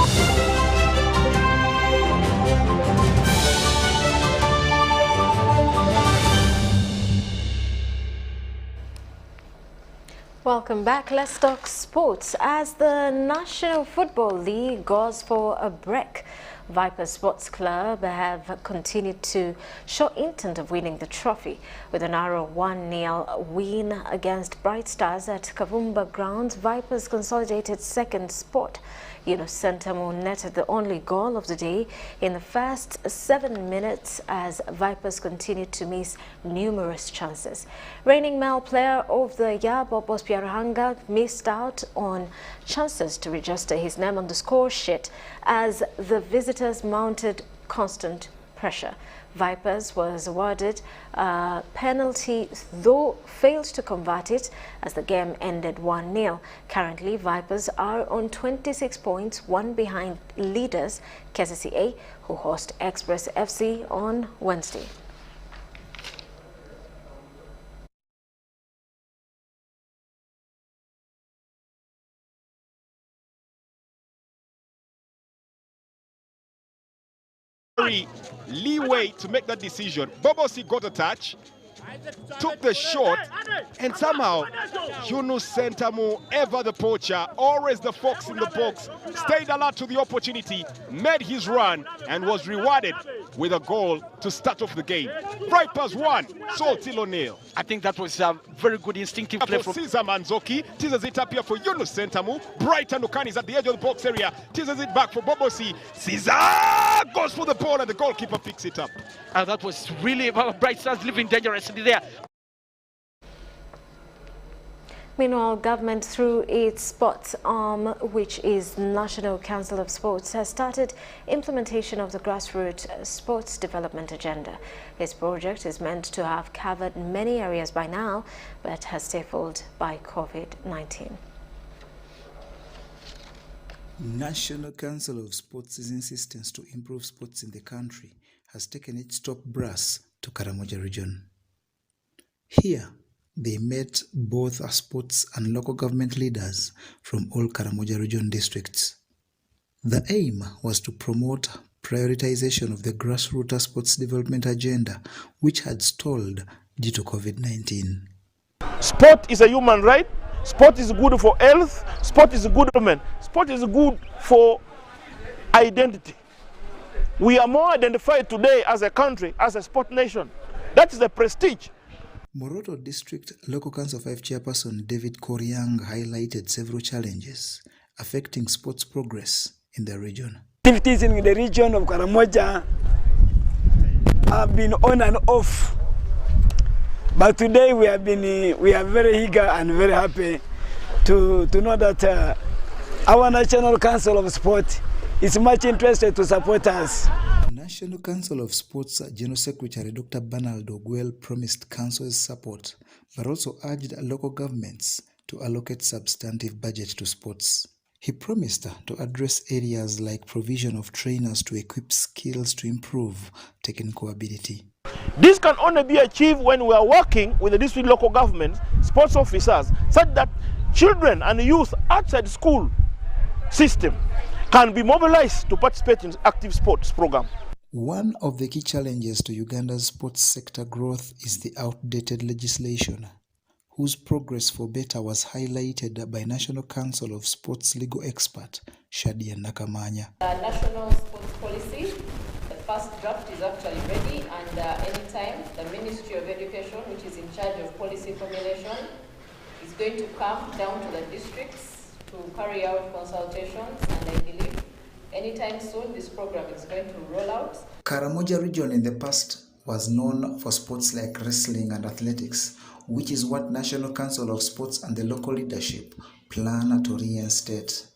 [SPEAKER 1] Welcome back. Let's talk sports. As the National Football League goes for a break, Vipers Sports Club have continued to show intent of winning the trophy with a narrow 1-0 win against Bright Stars at Kavumba Grounds. Vipers consolidated second spot. Sentamo netted the only goal of the day in the first 7 minutes as Vipers continued to miss numerous chances. Reigning male player of the year, Bobos Piarahanga, missed out on chances to register his name on the score sheet as the visitors mounted constant pressure. Vipers was awarded a penalty, though failed to convert it as the game ended 1-0. Currently, Vipers are on 26 points, one behind leaders KCCA, who host Express FC on Wednesday.
[SPEAKER 4] Leeway to make that decision. Bobosi got a touch, took the shot, and somehow Yunus Sentamu, ever the poacher, always the fox in the box, stayed alert to the opportunity, made his run, and was rewarded with a goal to start off the game. Vipers 1, Soltilo 0.
[SPEAKER 5] I think that was a very good instinctive play
[SPEAKER 4] from Cesar Manzoki. Teases it up here for Yunus Sentamu. Brighton Ukani is at the edge of the box area. Teases it back for Bobosi. Cesar goes for the ball and the goalkeeper picks it up.
[SPEAKER 5] And that was really Bright Stars living dangerously there.
[SPEAKER 1] Meanwhile, government through its sports arm, which is National Council of Sports, has started implementation of the grassroots sports development agenda. This project is meant to have covered many areas by now, but has stifled by COVID-19.
[SPEAKER 6] National Council of Sports' insistence to improve sports in the country has taken its top brass to Karamoja region. Here, they met both sports and local government leaders from all Karamoja region districts. The aim was to promote prioritization of the grassroots sports development agenda, which had stalled due to COVID-19.
[SPEAKER 23] Sport is a human right. Sport is good for health. Sport is good for men. Sport is good for identity. We are more identified today as a country, as a sport nation. That is the prestige.
[SPEAKER 6] Moroto District Local Council 5 Chairperson David Koryang highlighted several challenges affecting sports progress in the region.
[SPEAKER 24] Activities in the region of Karamoja have been on and off, but today we are very eager and very happy to know that our National Council of Sport is much interested to support us.
[SPEAKER 6] National Council of Sports General Secretary Dr. Bernard Ogwell promised Council's support, but also urged local governments to allocate substantive budget to sports. He promised to address areas like provision of trainers to equip skills to improve technical ability.
[SPEAKER 23] This can only be achieved when we are working with the district local governments, sports officers, such that children and youth outside school system can be mobilized to participate in active sports program.
[SPEAKER 6] One of the key challenges to Uganda's sports sector growth is the outdated legislation, whose progress for better was highlighted by National Council of Sports legal expert Shadia Nakamanya.
[SPEAKER 25] The National Sports Policy, the first draft is actually ready, and anytime the Ministry of Education, which is in charge of policy formulation, is going to come down to the districts to carry out consultations, and I believe anytime soon this program is going to roll out.
[SPEAKER 6] Karamoja region in the past was known for sports like wrestling and athletics, which is what National Council of Sports and the local leadership plan to reinstate.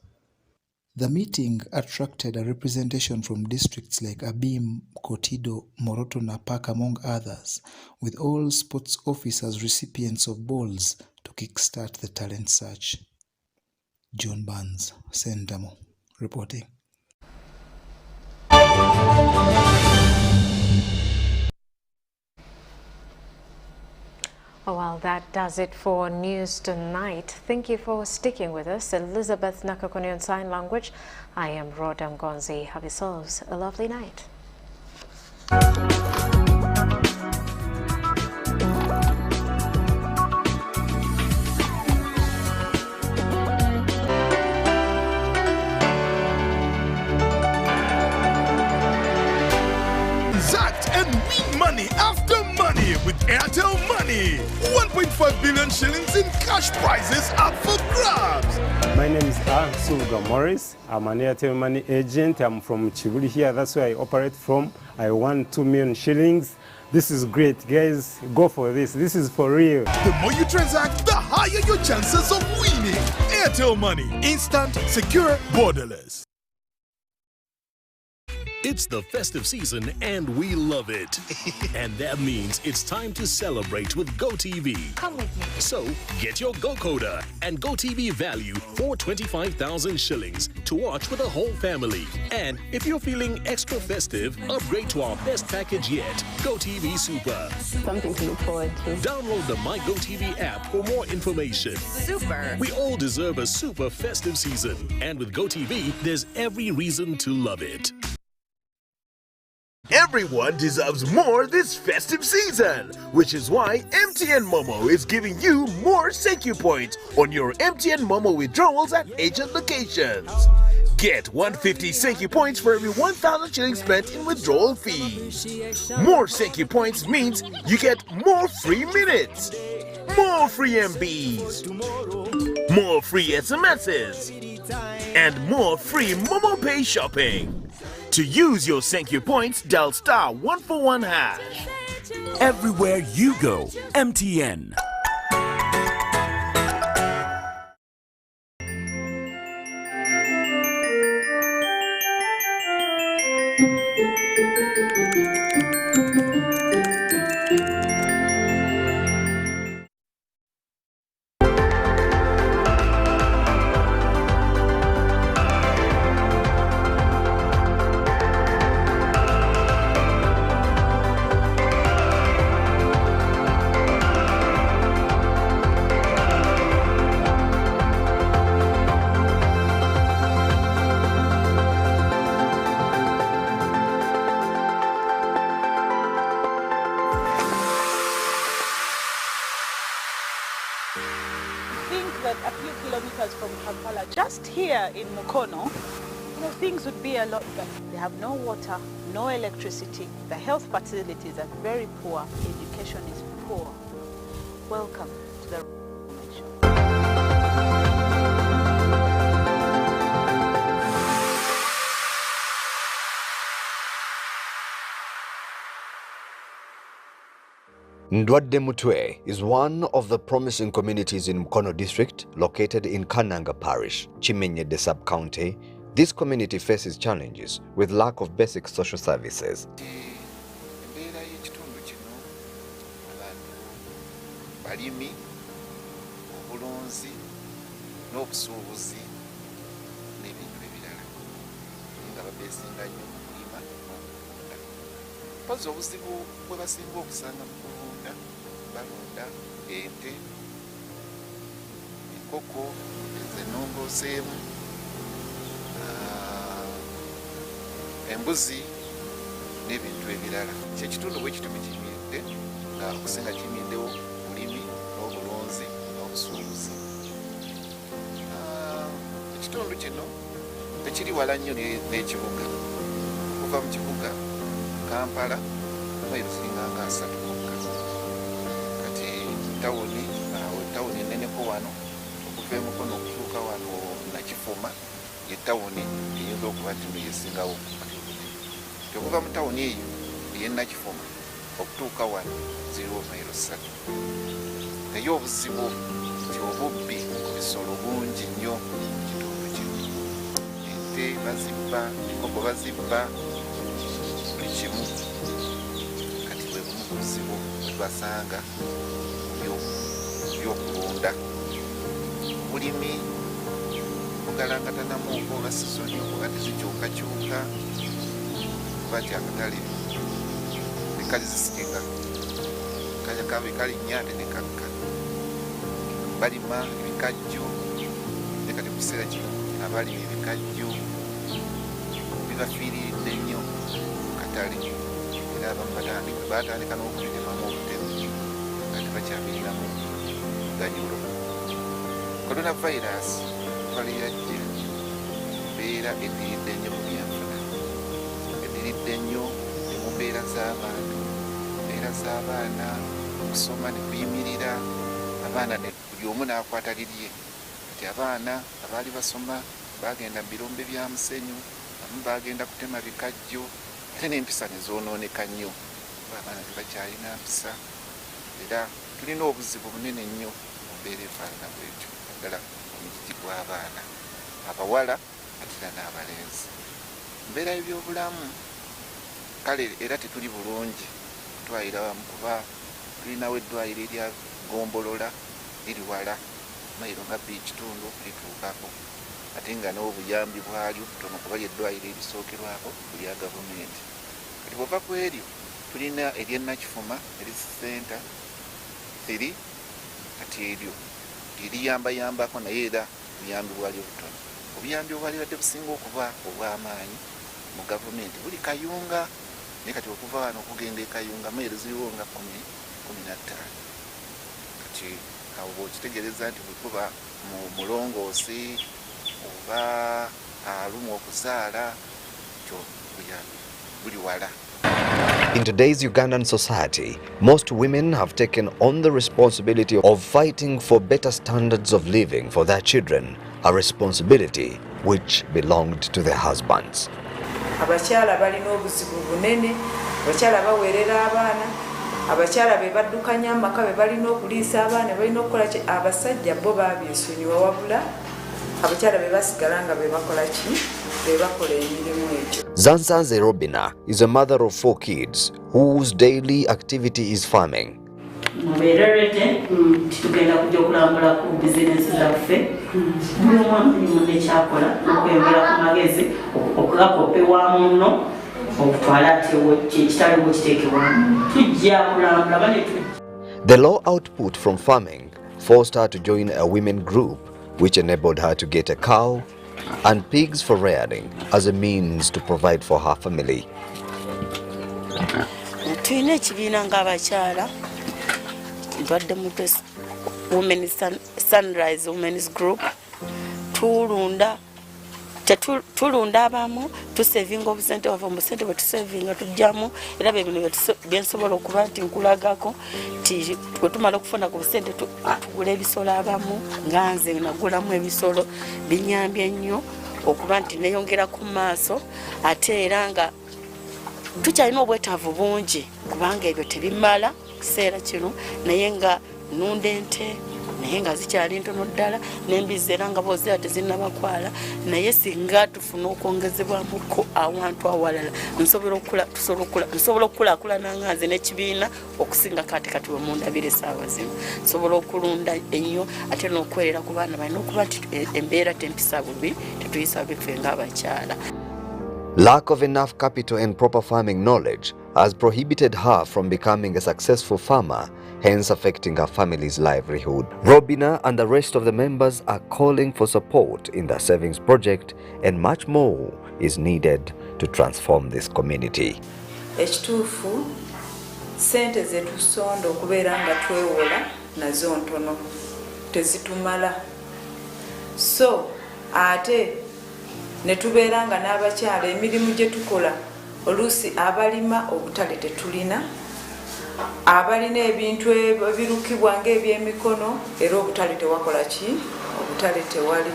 [SPEAKER 6] The meeting attracted a representation from districts like Abim, Kotido, Moroto, Napak, among others, with all sports officers recipients of balls to kickstart the talent search. John Barnes, Sentamo, reporting.
[SPEAKER 1] Oh, well, that does it for news tonight. Thank you for sticking with us. Elizabeth Nakakoni on Sign Language. I am Rhoda Ngonzi. Have yourselves a lovely night.
[SPEAKER 21] billion shillings in cash prizes up for grabs.
[SPEAKER 22] My name is Ngonzi Rhoda. I'm an Airtel Money agent. I'm from Chibuli here. That's where I operate from. I won 2 million shillings. This is great, guys. Go for this. This is for real.
[SPEAKER 21] The more you transact, the higher your chances of winning. Airtel Money. Instant, secure, borderless.
[SPEAKER 7] It's the festive season and we love it. And that means it's time to celebrate with GoTV.
[SPEAKER 8] Come with me.
[SPEAKER 7] So get your GoCoder and GoTV value for 25,000 shillings to watch with the whole family. And if you're feeling extra festive, upgrade to our best package yet, GoTV Super.
[SPEAKER 8] Something to look forward to.
[SPEAKER 7] Download the My GoTV app for more information.
[SPEAKER 8] Super.
[SPEAKER 7] We all deserve a super festive season. And with GoTV, there's every reason to love it.
[SPEAKER 13] Everyone deserves more this festive season, which is why MTN Momo is giving you more thank you points on your MTN Momo withdrawals at agent locations. Get 150 thank you points for every 1,000 shillings spent in withdrawal fees. More thank you points means you get more free minutes, more free MBs, more free SMSs, and more free Momo Pay shopping. To use your thank you points, dial *141#.
[SPEAKER 20] Everywhere you go, MTN.
[SPEAKER 9] Just here in Mukono, things would be a lot better. They have no water, no electricity, the health facilities are very poor, education is poor. Welcome to the
[SPEAKER 11] Ndwadde Mutwe is one of the promising communities in Mukono district located in Kananga parish, Chimenyedde sub-county. This community faces challenges with lack of basic social services.
[SPEAKER 12] balimi obulunzi n'obusuubuzi n'ebintu ebirala nga babeesinga nnyo mu kulima n'okutunda. Mpozi obuzibu bwe basinga okusanga mu kulunda balunda ente, enkoko ezenongooseemu, embuzi n'ebintu ebirala. Kyekitundu bwe kitumi kimidde nga okusinga kimiddewo bulimi n'obulunzi n'obusuubuzi. Ekitundu kino tekiri wala nnyo n'ekibuga. Okuva mu kibuga Kampala mayiro ziringa nga 3 kokka. Kati tawuni enneneko wano okuva e Mukono okutuuka wano Nakifuma ye tawuni eyinza okuba nti yesingawo. Okuva mu tawuni eyo ye Nakifuma okutuuka wano ziriwo mayiro 3. Naye obuzibu nti obubbi ku bisolo bungi nnyo mu kitundu kino. Ente bazibba, enkoko bazibba, buli kimu. Kati bwe bumu ku buzibu bwe tubasanga byokulunda. Bulimi bugalangatanamu oba sizoni okuba tezikyukakyuka kuba nti akatale ekali zisiringa kayakaba ekali nnyande ne kakka. Balima ebikajjo ne kati mu kiseera kino abalima ebikajjo bibafiiridde nnyo mu katale era abamu batandika n'okubiremamu obutemu nga tebakyabiriramu ganyulo. Coronavirus twali yajja mbeera ediridde nnyo mu byanfuna, ediridde nnyo ne mu mbeera z'abantu, mbeera z'abaana okusoma ne kuyimirira, abaana buli omu n'akwata lirye kati abaana abaali basoma bagenda mu birombe bya musenyu abamu bagenda kutema bikajjo ate n'empisa ne zoonooneka nnyo abaana tebakyalina mpisa era tulina obuzibu bunene nnyo mu mbeera efaanana bwetyo ddala omugigi gw'abaana abawala atera n'abalenzi mbeera y'ebyobulamu kale era tetuli bulungi twayira wamu kuba tulinawo eddwaliro erya Gombolola liri wala mayiro nga kitundu lituukako ate nga n'obuyambi bwalyo butono kuba eddwaliro erisookerwako buli gavumenti kati bwova ku eryo tulina ery'Ennakifuma erisenta 3 kati eryo liriyambayambako naye era obuyambi bwalyo butono obuyambi obwali badde businga okuba obw'amaanyi mu gavumenti buli Kayunga naye kati okuva wano okugenda e Kayunga mayiro ziriwo nga 15 kati awo bw'okitegereza nti bwekuba mu mulongoosi oba alumwa okuzaala kyo buyambi buli wala.
[SPEAKER 11] In today's Ugandan society, most women have taken on the responsibility of fighting for better standards of living for their children, a responsibility which belonged to their husbands.
[SPEAKER 10] Abakyala balina obuzibu bunene, abakyala baweerera abaana, abakyala be baddukanya amaka be balina okuliisa abaana balina okukola abasajja bo babyesonyiwa wabula abakyala be basigala nga be bakola ki be bakola emirimu egyo.
[SPEAKER 11] Ngonzi Rhoda is a mother of 4 kids whose daily activity is farming.
[SPEAKER 14] Mubererete tugenda kujja okulambula ku bizinesi zaffe buli omu nekyakola okwengera ku magezi okugakopewa muno okutwala ati kitali bwe kiteekebwamu tujja kulambula bane.
[SPEAKER 11] The low output from farming forced her to join a women group which enabled her to get a cow and pigs for rearing as a means to provide for her family.
[SPEAKER 14] Tulina ekibiina ng'abakyala ntwadde mu Women's Sunrise Women's Group tulunda abamu tusevinga obusente wava mu busente bwe tusevinga tujjamu era bino byensobola okuba nti nkulagako nti bwe tumala okufuna ku busente tugula ebisolo abamu nga nze nagulamu ebisolo binyambye nnyo okuba nti neyongera ku maaso ate era nga tukyalina obwetaavu bungi kubanga ebyo tebimala kiseera kino naye nga nunda ente naye nga zikyali ntono ddala n'embizi era nga boozera tezinnabakwala naye singa tufuna okwongezebwamuko awantu awalala nsobola okukulaakulana nga nze n'ekibiina okusinga kati bwe mundabire essaawa zino nsobola okulunda ennyo ate n'okwerera ku baana balina okuba nti embeera tempisa bubi tetuyisa bife ng'abakyala.
[SPEAKER 11] Lack of enough capital and proper farming knowledge has prohibited her from becoming a successful farmer, hence affecting her family's livelihood. Rhoda and the rest of the members are calling for support in the savings project, and much more is needed to transform this community.
[SPEAKER 10] Ekituufu sente ze tusonda okubeera nga twewola nazo ntono tezitumala so ate netubeera nga n'abakyala emirimu gye tukola oluusi abalima obutale tetulina abalina ebintu ebirukibwa ng'ebyemikono era obutale tewakola ki obutale tewali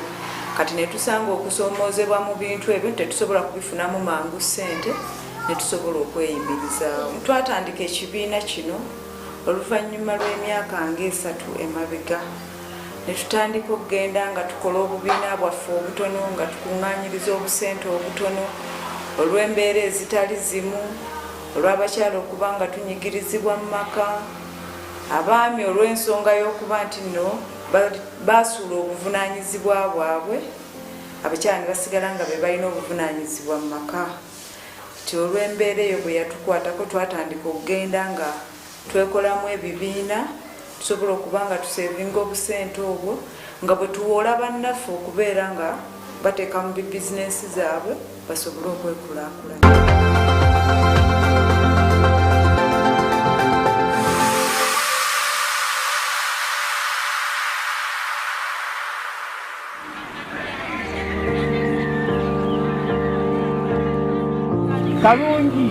[SPEAKER 10] kati netusanga okusoomoozebwa mu bintu ebyo tetusobola kubifunamu mangu ssente netusobola okweyimirizaawo. Twatandika ekibiina kino oluvannyuma lw'emyaka nga3 emabega netutandika okugenda nga tukola obubiina bwaffe obutono nga tukuŋŋaanyiriza obusente obutono olw'embeera ezitali zimu olw'abakyala okuba nga tunyigirizibwa mu maka abaami olw'ensonga y'okuba nti nno baasuula obuvunaanyizibwa bwabwe abakyala ne basigala nga be balina obuvunaanyizibwa mu maka ti olw'embeera eyo bwe yatukwatako twatandika okugenda nga twekolamu ebibiina tusobola okuba nga tusevinga obusente obwo nga bwe tuwola bannaffe okubeera nga bateeka mu bizinesi zaabwe basobole okwekulaakulanya.
[SPEAKER 24] Kalungi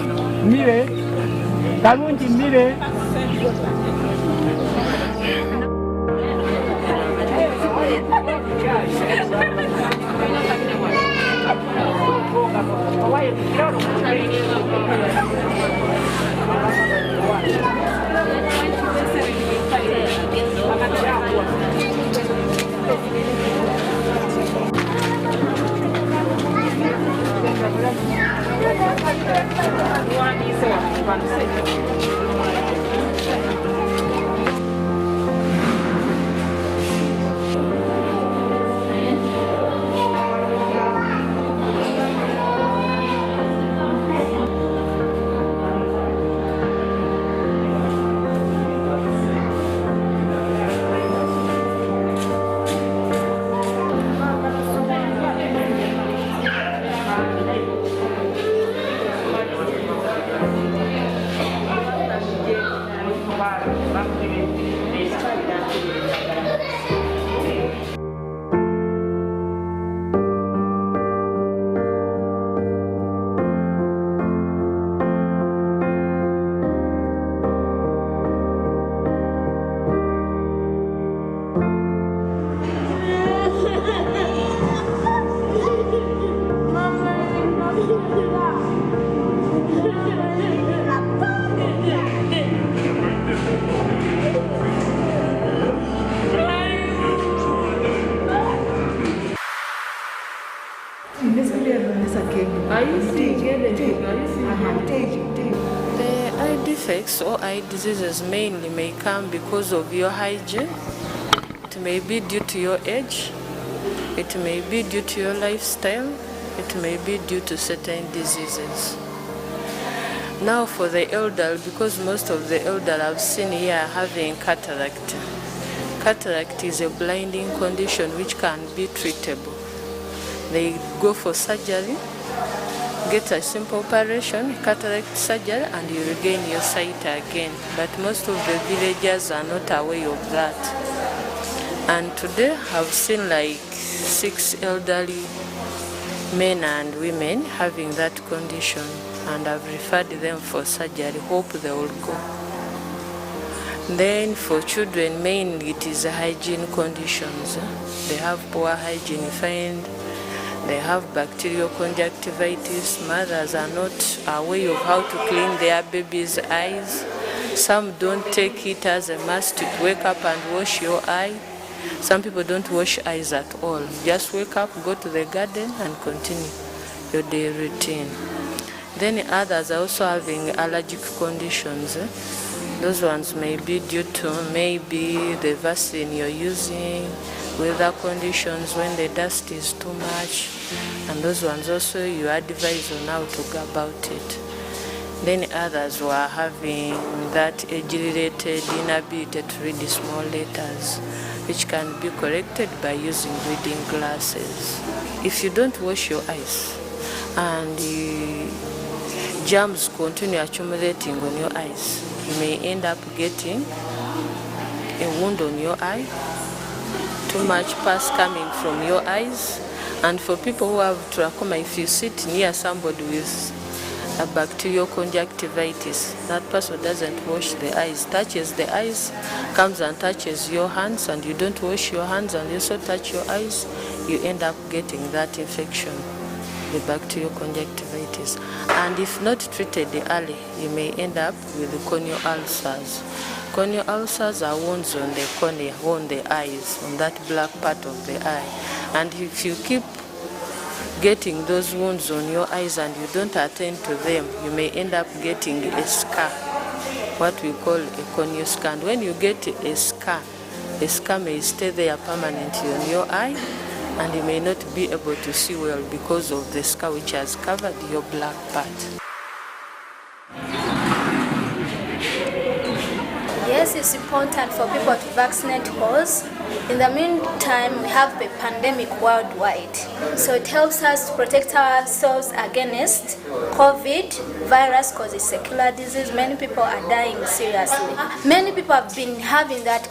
[SPEAKER 24] mire
[SPEAKER 3] The eye defects or eye diseases mainly may come because of your hygiene. It may be due to your age. It may be due to your lifestyle. It may be due to certain diseases. Now for the elderly, because most of the elderly I've seen here are having cataract. Cataract is a blinding condition which can be treatable. They go for surgery, get a simple operation, cataract surgery, and you regain your sight again. But most of the villagers are not aware of that. And today I've seen like 6 elderly men and women having that condition, and I've referred them for surgery. Hope they will go. Then for children, mainly it is hygiene conditions. They have poor hygiene. You find they have bacterial conjunctivitis. Mothers are not aware of how to clean their baby's eyes. Some don't take it as a must to wake up and wash your eye. Some people don't wash eyes at all. Just wake up, go to the garden and continue your day routine. Then others are also having allergic conditions. Those ones may be due to maybe the vaccine you're using, weather conditions when the dust is too much, and those ones also you advise on how to go about it. Then others were having that age-related inability to read small letters, which can be corrected by using reading glasses. If you don't wash your eyes and germs continue accumulating on your eyes, you may end up getting a wound on your eye, too much pus coming from your eyes. And for people who have trachoma, if you sit near somebody with a bacterial conjunctivitis, that person doesn't wash the eyes, touches the eyes, comes and touches your hands, and you don't wash your hands and also touch your eyes, you end up getting that infection, the bacterial conjunctivitis. And if not treated early, you may end up with corneal ulcers. Corneal ulcers are wounds on the cornea, on the eyes, on that black part of the eye. And if you keep getting those wounds on your eyes and you don't attend to them, you may end up getting a scar, what we call a corneal scar. And when you get a scar may stay there permanently on your eye, and you may not be able to see well because of the scar which has covered your black part.
[SPEAKER 15] Yes, it's important for people to vaccinate because in the meantime we have a pandemic worldwide. So it helps us to protect ourselves against COVID virus because it's a killer disease. Many people are dying seriously. Many people have been having that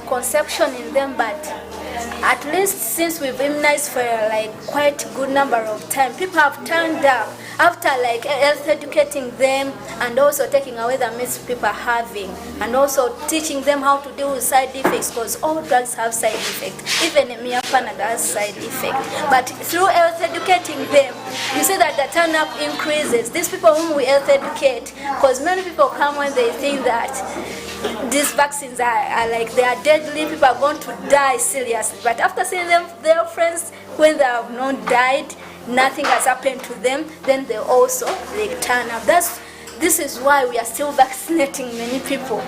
[SPEAKER 15] conception in them, but at least since we've immunized for like quite a good number of time, people have turned up after like health educating them and also taking away the myths people are having and also teaching them how to deal with side effects, because all drugs have side effects. Even mere Panadol has side effect. But through health educating them, you see that the turn up increases. These people whom we health educate, because many people come when they think that these vaccines are like they are deadly, people are going to die seriously. But after seeing them, their friends, when they have not died, nothing has happened to them, then they also turn up. This is why we are still vaccinating many people.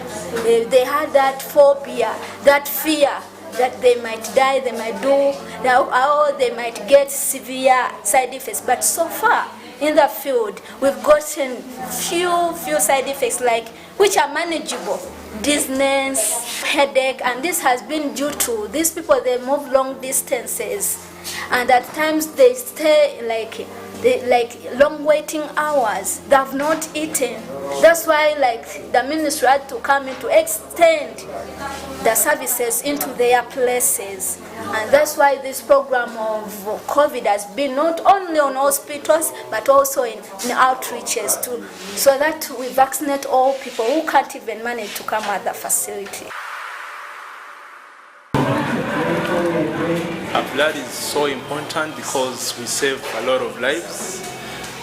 [SPEAKER 15] They had that phobia, that fear that they might die, they might do, or they might get severe side effects. But so far in the field, we've gotten few side effects like which are manageable. Dizziness, headache, and this has been due to these people, they move long distances and at times they stay like long waiting hours. They have not eaten. That's why like the ministry had to come in to extend the services into their places. And that's why this program of COVID has been not only on hospitals but also in outreaches too, so that we vaccinate all people who can't even manage to come at the facility.
[SPEAKER 2] Blood is so important because we save a lot of lives.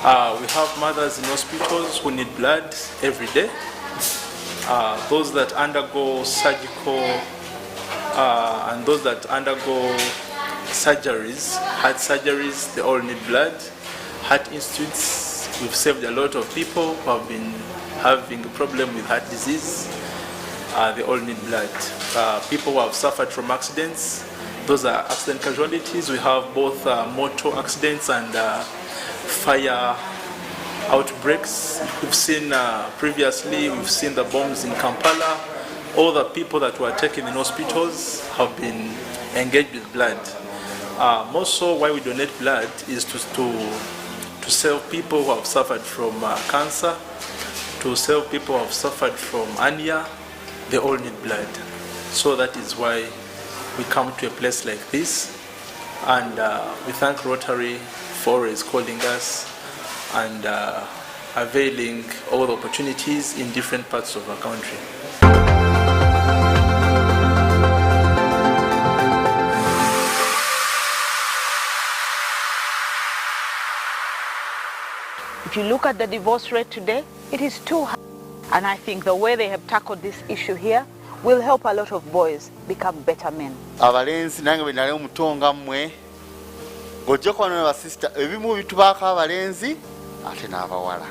[SPEAKER 2] We have mothers in hospitals who need blood every day. Those that undergo surgical and those that undergo surgeries, heart surgeries, they all need blood. Heart institutes, we've saved a lot of people who have been having a problem with heart disease. They all need blood. People who have suffered from accidents, those are accident casualties. We have both motor accidents and fire outbreaks. We've seen previously, we've seen the bombs in Kampala. All the people that were taken in hospitals have been engaged with blood. More so, why we donate blood is to save people who have suffered from cancer, to save people who have suffered from anemia. They all need blood. So that is why we come to a place like this, and we thank Rotary for always calling us and availing all the opportunities in different parts of our country.
[SPEAKER 9] If you look at the divorce rate today, it is too high. And I think the way they have tackled this issue here will help a lot of boys become better men.
[SPEAKER 16] Abalenzi nange benale omutonga mmwe ng'ojja kuba ne basisita ebimu bitubaako abalenzi ate n'abawala.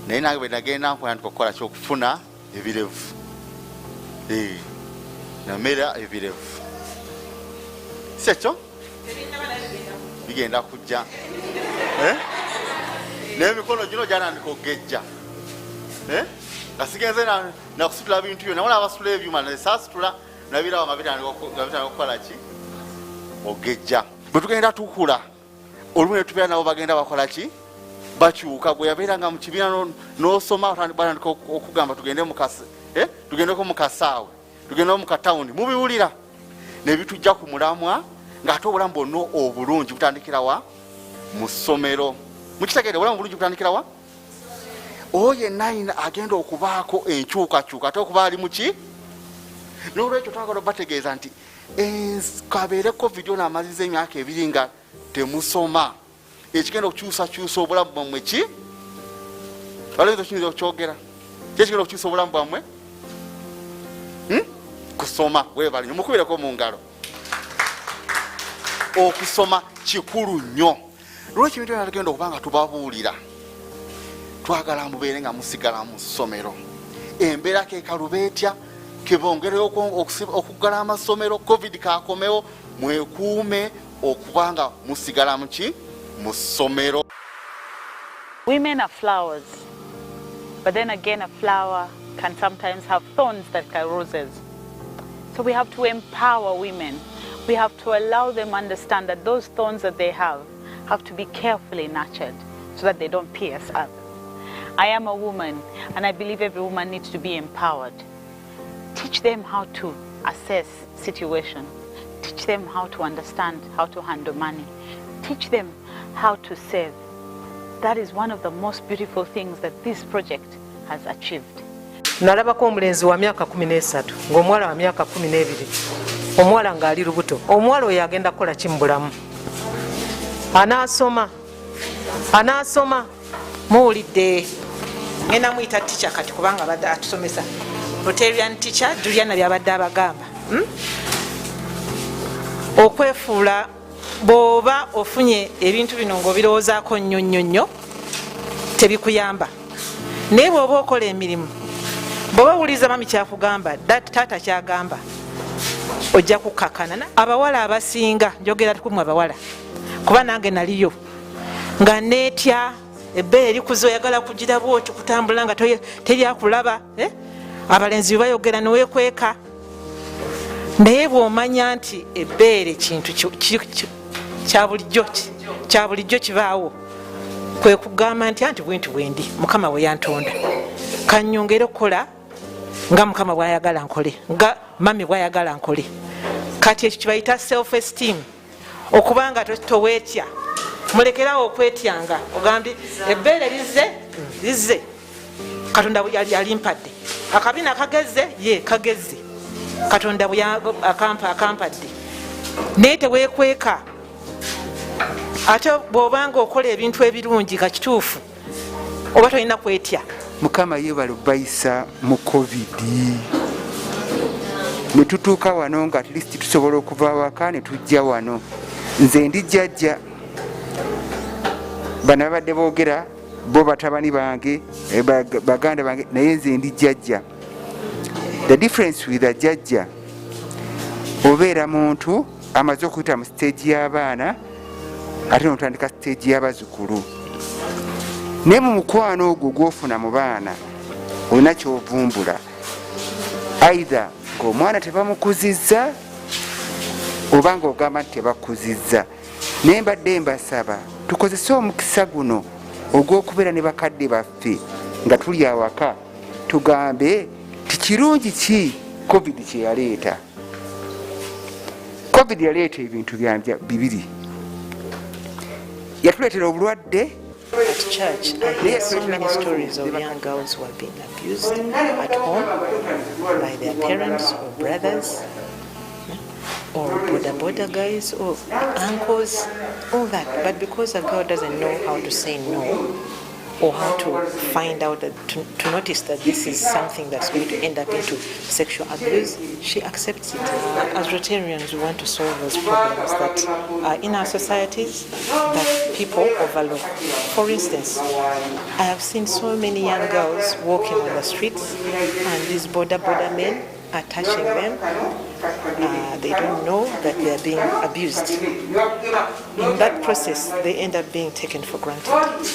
[SPEAKER 16] Naye nange benagenda nkwandika okukola ky'okufuna ebirevu. Namera ebirevu. Si ekyo? Bigenda kujja. N'emikono gino gyanandika okugejja. Kasigenze na kusitula bintu byonna wala abasitula ebyuma nesasitula nabirawo nga bitandika okukola ki ogejja. Bwe tugenda tukula olumu ne tubeera nabo bagenda bakola ki bakyuka. Gwe yabeeranga mu kibiina n'osoma batandika okugamba tugendeko mu kasaawe tugendeko mu katawuni mubiwulira ne bitujja ku mulamwa ng'ate obulamu bwonna obulungi butandikira wa mu ssomero. Mukitegeere obulamu bulungi butandikira wa oyo yenna agenda okubaako enkyukakyuka ate okuba ali muki. N'olwekyo twagala bategeeza nti kabeere covid ono amaziza emyaka ebiri nga temusoma ekigenda okukyusakyusa obulamu bwammwe ki balenzi okiyinza okukyogera kyekigenda okukyusa obulamu bwammwe kusoma. Weebale mukubireko mu ngalo. Okusoma kikulu nnyo. Lwekyo ebintu byonna tugenda okuba nga tubabuulira twagala mubeere nga musigala mu ssomero. Embeera kekaluba etya kebongereyo okuggala amasomero covid kakomewo mwekuume okuba nga musigala muki mu ssomero.
[SPEAKER 9] Women are flowers, but then again a flower can sometimes have thorns that are roses. So we have to empower women. We have to allow them understand that those thorns that they have to be carefully nurtured so that they don't pierce others. I am a woman, and I believe every woman needs to be empowered. Teach them how to assess situations. Teach them how to understand, how to handle money. Teach them how to save. That is one of the most beautiful things that this project has achieved.
[SPEAKER 4] Nalabako omulenzi wa myaka 13 ng'omuwala wa myaka 12 omuwala ng'ali lubuto. Omuwala oyo agenda kukola ki mu bulamu? Anaasoma muwulidde. Ngenda muyita teacher kati kubanga abadde atusomesa. Rotarian teacher Juliana byabadde abagamba. Okwefuula bw'oba ofunye ebintu bino ng'obirowoozaako nnyo tebikuyamba. Naye bw'oba okola emirimu, bw'oba owuliza mami kyakugamba, taata kyagamba, ojja kukkakkana. Abawala abasinga, njogera tukumwe abawala, kuba nange naliyo, nga neetya ebbeere likuze oyagala kugira bw'otyo kutambula nga teryakulaba. Abalenzi bayogera neweekweka. Naye bw'omanya nti ebbeere kintu kya bulijjo kibaawo, kwe kugamba nti bwintu bwendi Mukama bwe yantonda, kannyongere okukola nga Mukama bw'ayagala nkole, nga mami bw'ayagala nkole. Kati ekyo kibayita self esteem, okubanga toweetya. Mulekerawo okwetyanga, ogambye ebbeere lizze Katonda yalimpadde, akabina kagezze kagezze, Katonda akampadde. Naye teweekweka. Ate bw'obanga okola ebintu ebirungi nga kituufu, oba tolina kwetya.
[SPEAKER 5] Mukama yeebala bayisa mu covid ne tutuuka wano nga at least tusobola okuva waka ne tujja wano. Nze ndi jjajja, bano babadde boogera bo batabani bange baganda bange, naye nze ndi jjajja. The difference with a jjajja, obeera muntu amaze okuyita mu stage y'abaana ate n'otandika stage y'abazzukulu. Naye mu mukwano ogwo gw'ofuna mu baana olina ky'ovumbula, either ng'omwana tebamukuzizza oba ng'ogamba nti tebakuzizza. Naye mbadde mbasaba tukozese omukisa guno ogw'okubeera ne bakadde baffe nga tuli awaka, tugambe ti kirungi ki covid kye yaleeta. Covid yaleeta ebintu bibiri. Yatuleetera obulwadde.
[SPEAKER 4] At church, I hear so many stories of young girls who are being abused at home by their parents or brothers or border guys or uncles, all that. But because a girl doesn't know how to say no or how to find out that to notice that this is something that's going to end up into sexual abuse, she accepts it. As Rotarians, we want to solve those problems that are in our societies that people overlook. For instance, I have seen so many young girls walking on the streets and these border men are touching them. They don't know that they are being abused. In that process, they end up being taken for granted.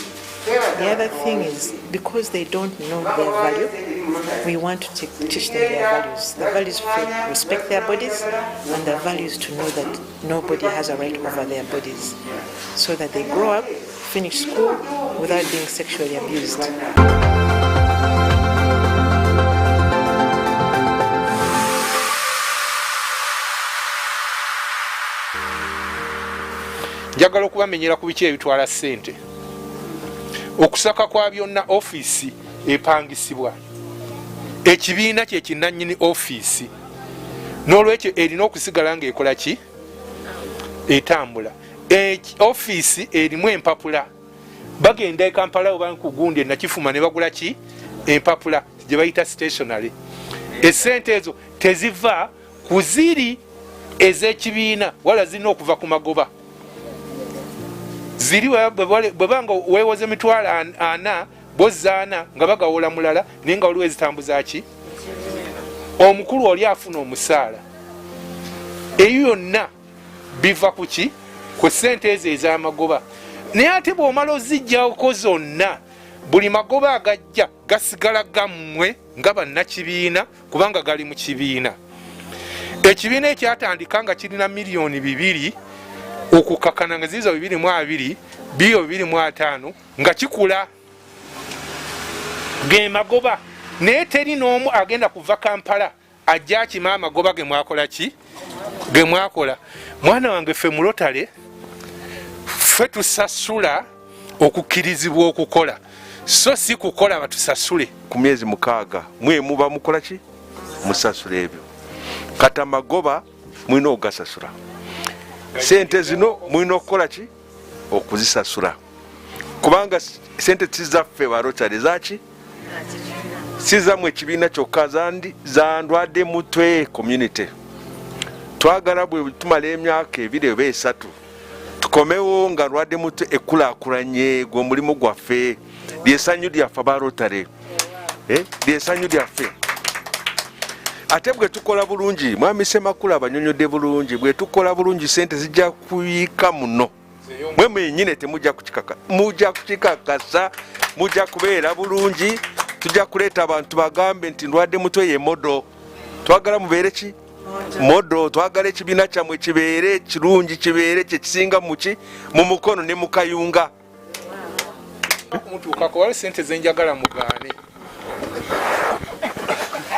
[SPEAKER 4] The other thing is, because they don't know their value, we want to teach them their values. The values to respect their bodies and the values to know that nobody has a right over their bodies, so that they grow up, finish school without being sexually abused.
[SPEAKER 17] Njagala okubamenyera ku biki ebitwala ssente. Okusaka kwa byonna ofiisi epangisibwa. Ekibiina kye kinnannyini ofiisi. N'olwekyo erina okusigala ng'ekola ki? Etambula. Ofiisi erimu empapula. Bagenda e Kampala oba ku Gundi Nakifuma ne bagula ki? Empapula gye bayita stationary. Essente ezo teziva ku ziri ez'ekibiina wala zirina okuva ku magoba. Ziri bwebanga weewoze emitwalo 4 bozaana nga bagawola mulala naye nga waliwo ezitambuza ki? Omukulu oli afuna omusaala. Eyo yonna biva ku ki? Ku ssente ezo ez'amagoba. Naye ate bw'omala oziggyako zonna, buli magoba agajja gasigala gammwe nga bannakibiina kubanga gali mu kibiina. Ekibiina ekyatandika nga kirina miliyoni 2 okukakana nga zizo 2.2 biyo 2.5 nga kikula ge magoba. Naye teri n'omu agenda kuva Kampala ajja akima amagoba ge mwakola ki? ge mwakola mwana wange ffe mu Rotary ffe tusasula okukkirizibwa okukola so si kukola batusasule.
[SPEAKER 6] Ku myezi 6 mwe muba mukola ki musasula ebyo kati amagoba mwina ogasasula sente zino mwina okukola ki okuzisasula kubanga sente tizaffe ba Rotary zaki sizamwe ekibiina kyokka za ndwadde mutwe community. Twagala bwe tumala emyaka 2 oba 3 tukomewo nga ndwadde mutwe ekulaakulanye gw'omulimu gwaffe lyessanyu lyaffe aba Rotary lyessanyu lyaffe. Ate bwe tukola bulungi mwami Semakula abanyonyodde bulungi bwe tukola bulungi sente zijja kuyiika muno mwe mwenyine temujja kukikakasa mujja kubeera bulungi tujja kuleeta abantu bagambe nti ndwadde mutwe ye modo. Twagala mubeere ki modo twagala ekibiina kyammwe kibeere kirungi kibeere kyekisinga muki mu mukono ne mukayunga.
[SPEAKER 17] Mutuukako wali sente zenjagala mugaane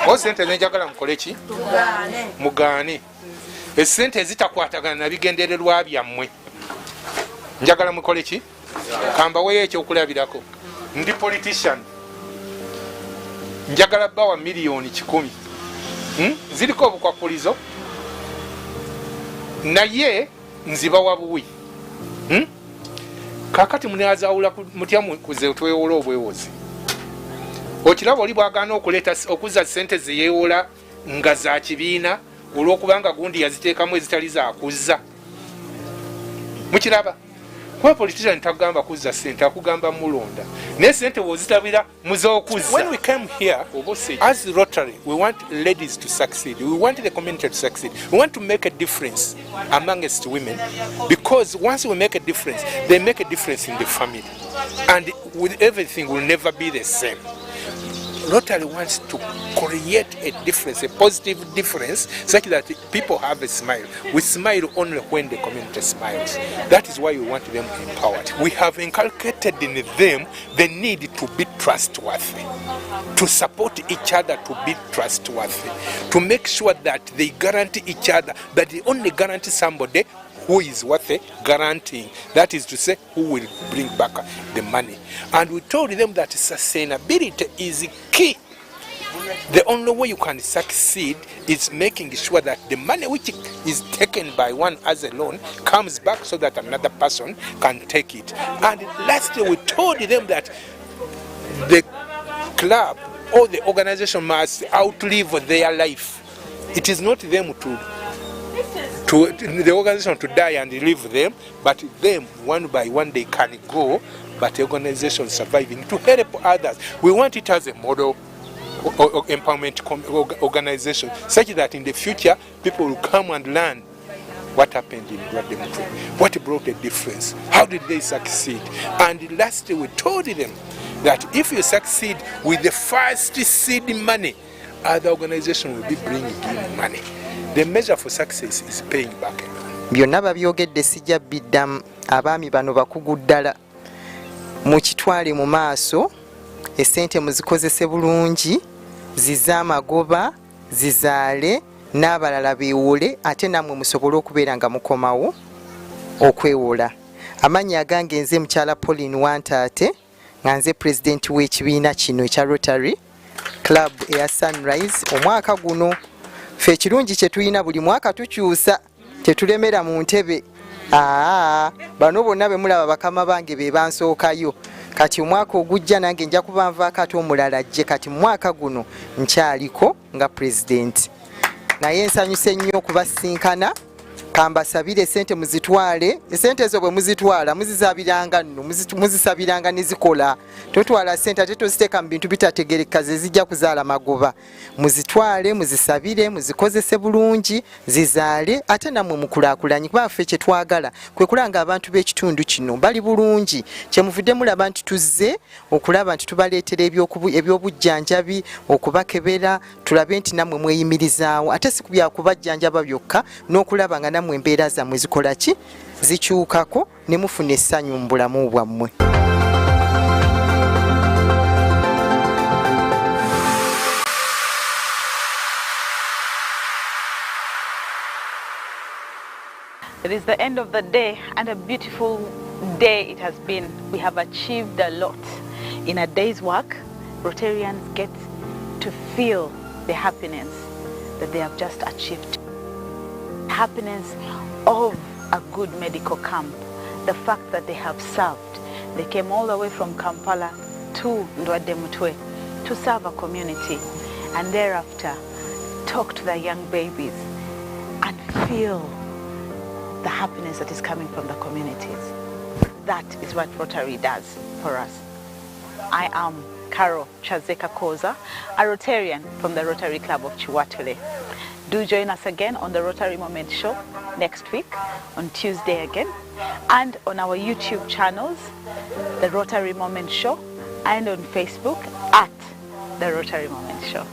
[SPEAKER 17] o sente zenjagala mukole ki mugaane esente ezitakwatagana na bigendererwa byammwe njagala mukole ki kambaweyo ekyokulabirako. Ndi politician njagala bawa miliyoni 10 ziriko obukwakulizo naye nziba wabuwi kakati munazawula mutya kuze twewola obwewozi okiraba oli bwagaana okuleeta okuzza sente zeyewola nga za kibiina olw'okubanga gundi yaziteekamu ezitali zakuzza mukiraba kuba politician tagamba kuzza sente akugamba mulonda naye sente wozitabira muz'okuzza. When we came here as Rotary we want ladies to succeed, we want the community to succeed, we want to make a difference amongst women because once we make a difference they make a difference in the family and with everything will never be the same. Rotary wants to create a difference, a positive difference, such that people have a smile. We smile only when the community smiles. That is why we want them empowered. We have inculcated in them the need to be trustworthy, to support each other to be trustworthy, to make sure that they guarantee each other, that they only guarantee somebody who is worth guaranteeing. That is to say, who will bring back the money. And we told them that sustainability is key. The only way you can succeed is making sure that the money which is taken by one as a loan comes back so that another person can take it. And lastly, we told them that the club or the organization must outlive their life. It is not them to the organization to die and leave them, but them one by one they can go, but the organization surviving to help others. We want it as a model empowerment organization such that in the future people will come and learn what happened in Guadeloupe, what brought a difference, how did they succeed. And lastly we told them that if you succeed with the first seed money, other organization will be bringing in money. The measure for success is paying back.
[SPEAKER 18] Byonna babyogedde sijja biddamu abaami bano bakugu ddala mukitwale mu maaso esente muzikozese bulungi zize amagoba zizaale n'abalala beewole ate nammwe musobole okubeera nga mukomawo okwewola. Amannya agange nze mukyala Pauline Wantaate nga nze pulezidenti w'ekibiina kino ekya Rotary Club eya Sunrise. Omwaka guno ffe ekirungi kye tulina buli mwaka tukyusa tetulemera mu ntebe. Bano bonna be mulaba bakama bange be bansookayo kati omwaka ogujja nange nja kubanvaako ate omulala ajje kati mu mwaka guno nkyaliko nga pulezidenti. Naye nsanyuse nnyo okubasinkana kambasabire sente muzitwale. Esente ezo bwe muzitwala muzisabiranga nno muzisabiranga nizikola. Totwala sente ate toziteeka mu bintu bitategereka ze zijja kuzaala magoba. Muzitwale muzisabire muzikozese bulungi zizaale ate nammwe mukulaakulanye kuba ffe kye twagala kwe kulanga abantu b'ekitundu kino bali bulungi. Kyemuvudde mulaba nti tuzze okulaba nti tubaleetera ebyobujjanjabi okubakebera tulabe nti nammwe mweyimirizaawo ate si kubya kubajjanjaba byokka n'okulaba nga nammwe embeera zammwe zikola ki zikyukako ne mufuna essanyu mu bulamu bwammwe.
[SPEAKER 9] It is the end of the day, and a beautiful day it has been. We have achieved a lot. In a day's work, Rotarians get to feel the happiness that they have just achieved. Happiness of a good medical camp, the fact that they have served. They came all the way from Kampala to Ndwadde to serve a community, and thereafter talk to the young babies and feel the happiness that is coming from the communities. That is what Rotary does for us. I am Carol Chazeka Koza, a Rotarian from the Rotary Club of Chiwatule. Do join us again on the Rotary Moment Show next week, on Tuesday again, and on our YouTube channels, the Rotary Moment Show, and on Facebook at the Rotary Moment Show.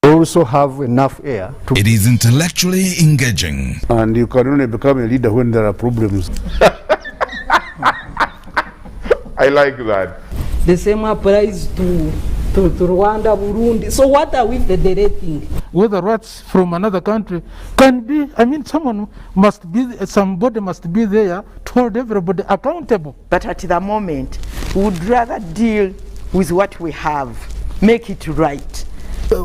[SPEAKER 1] Also have enough air.
[SPEAKER 21] It is intellectually engaging.
[SPEAKER 1] And you can only become a leader when there are problems.
[SPEAKER 19] I like that.
[SPEAKER 22] The same applies to Rwanda, Burundi. So what are we federating?
[SPEAKER 23] Whether rats from another country can be, I mean, somebody must be there to hold everybody accountable.
[SPEAKER 25] But at the moment, we would rather deal with what we have, make it right.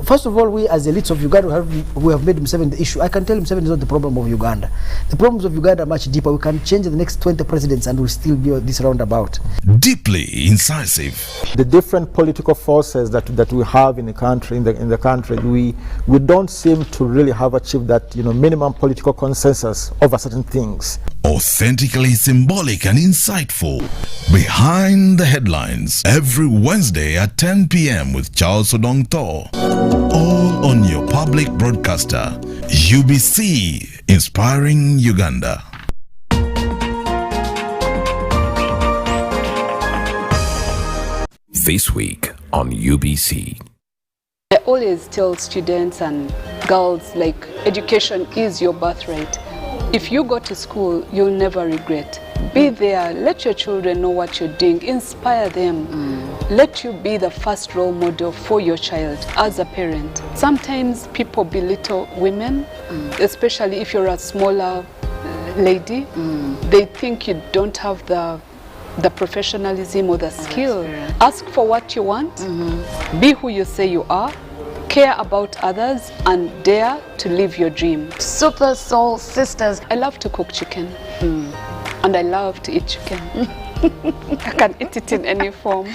[SPEAKER 26] First of all, we as elites of Uganda, we have made Museveni the issue. I can tell Museveni is not the problem of Uganda. The problems of Uganda are much deeper. We can change the next 20 presidents and we'll still be this roundabout.
[SPEAKER 21] Deeply incisive.
[SPEAKER 26] The different political forces that we have in the country, in the country, we don't seem to really have achieved that minimum political consensus over certain things.
[SPEAKER 21] Authentically symbolic and insightful. Behind the headlines every Wednesday at 10 p.m. with Charles Odong Thor. All on your public broadcaster, UBC, inspiring Uganda.
[SPEAKER 27] This week on UBC.
[SPEAKER 8] I always tell students and girls, like, education is your birthright. If you go to school, you'll never regret. Be there, let your children know what you're doing, inspire them. Let you be the first role model for your child as a parent. Sometimes people belittle women, especially if you're a smaller lady. They think you don't have the professionalism or the skill. Ask for what you want, be who you say you are, care about others, and dare to live your dream. Super Soul Sisters. I love to cook chicken, and I love to eat chicken. I can eat it in any form.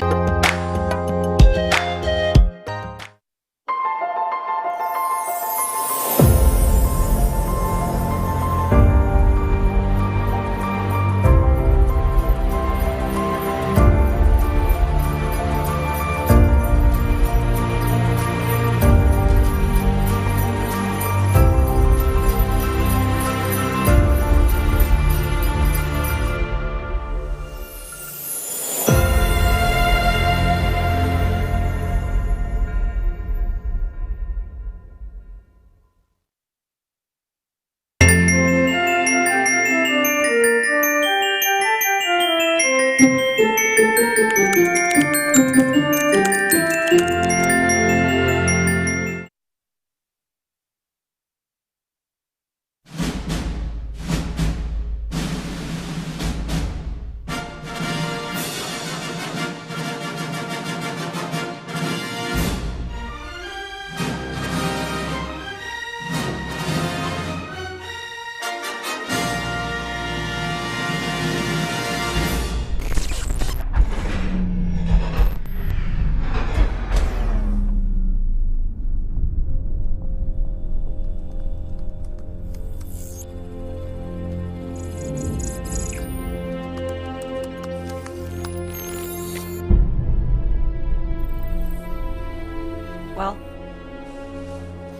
[SPEAKER 28] Well?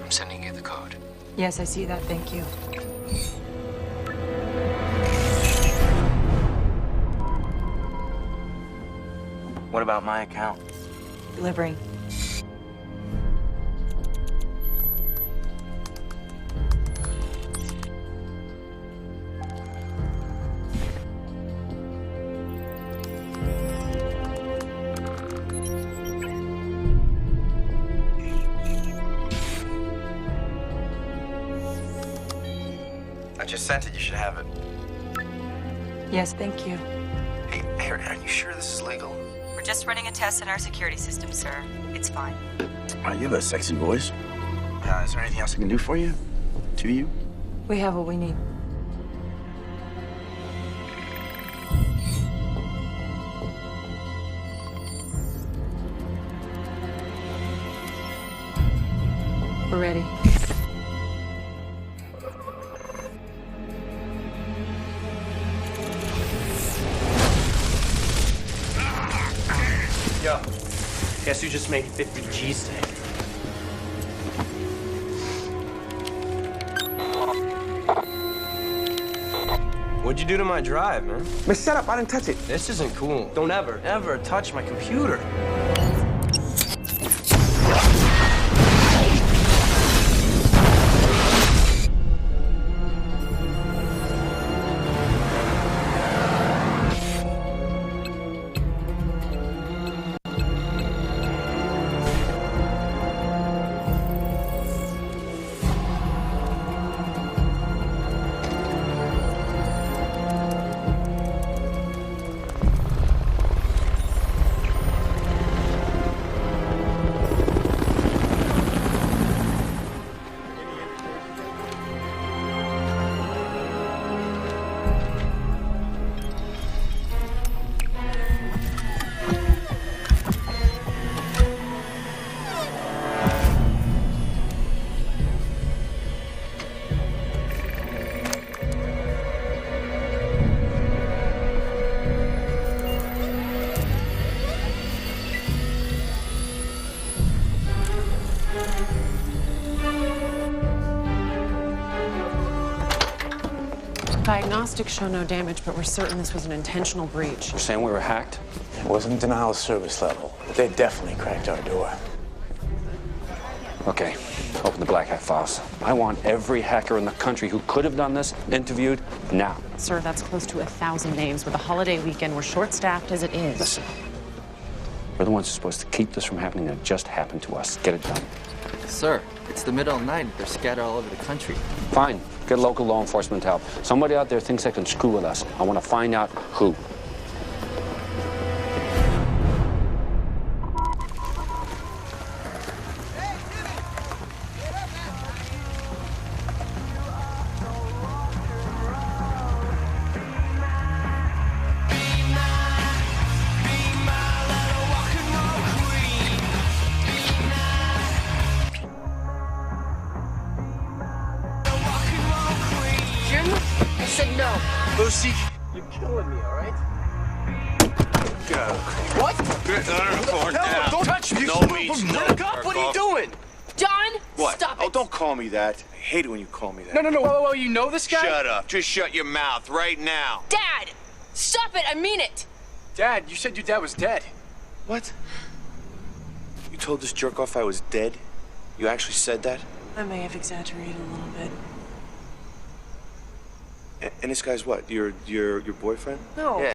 [SPEAKER 27] I'm sending you the code.
[SPEAKER 28] Yes, I see that. Thank you.
[SPEAKER 27] What about my account?
[SPEAKER 28] Delivering.
[SPEAKER 7] I just sent it. You should have it.
[SPEAKER 28] Yes, thank you.
[SPEAKER 7] Hey, are you sure this is legal?
[SPEAKER 28] We're just running a test in our security system, sir. It's fine.
[SPEAKER 7] You have a sexy voice. Is there anything else I can do for you? To you?
[SPEAKER 28] We have what we need. We're ready.
[SPEAKER 10] Yo, guess who just made 50 G's today? What'd you do to my drive, man?
[SPEAKER 11] Man, shut up, I didn't touch it.
[SPEAKER 10] This isn't cool. Don't ever touch my computer.
[SPEAKER 12] Diagnostics show no damage, but we're certain this was an intentional breach.
[SPEAKER 10] You're saying we were hacked?
[SPEAKER 11] It wasn't denial of service level, but they definitely cracked our door.
[SPEAKER 10] Okay, open the Black Hat files. I want every hacker in the country who could have done this interviewed now.
[SPEAKER 12] Sir, that's close to 1,000 names. With a holiday weekend, we're short-staffed as it is.
[SPEAKER 10] Listen, we're the ones who are supposed to keep this from happening that just happened to us. Get it done.
[SPEAKER 13] Sir, it's the middle of the night. They're scattered all over the country.
[SPEAKER 10] Fine. Get local law enforcement help. Somebody out there thinks they can screw with us. I want to find out who. Lucy. You're killing me, all right? Go. What? Don't touch me. No means no. What are you doing?
[SPEAKER 14] John,
[SPEAKER 10] What?
[SPEAKER 14] stop
[SPEAKER 10] Oh,
[SPEAKER 14] it.
[SPEAKER 10] don't call me that. I hate it when you call me that.
[SPEAKER 14] No.
[SPEAKER 10] Whoa, you know this guy?
[SPEAKER 14] Shut
[SPEAKER 10] up. Just shut your mouth right now.
[SPEAKER 14] Dad, stop it. I mean it.
[SPEAKER 10] Dad, you said your dad was dead.
[SPEAKER 11] What? You told this jerk off I was dead? You actually said that?
[SPEAKER 14] I may have exaggerated a little bit.
[SPEAKER 11] And this guy's what? Your boyfriend?
[SPEAKER 14] No.
[SPEAKER 11] Yeah.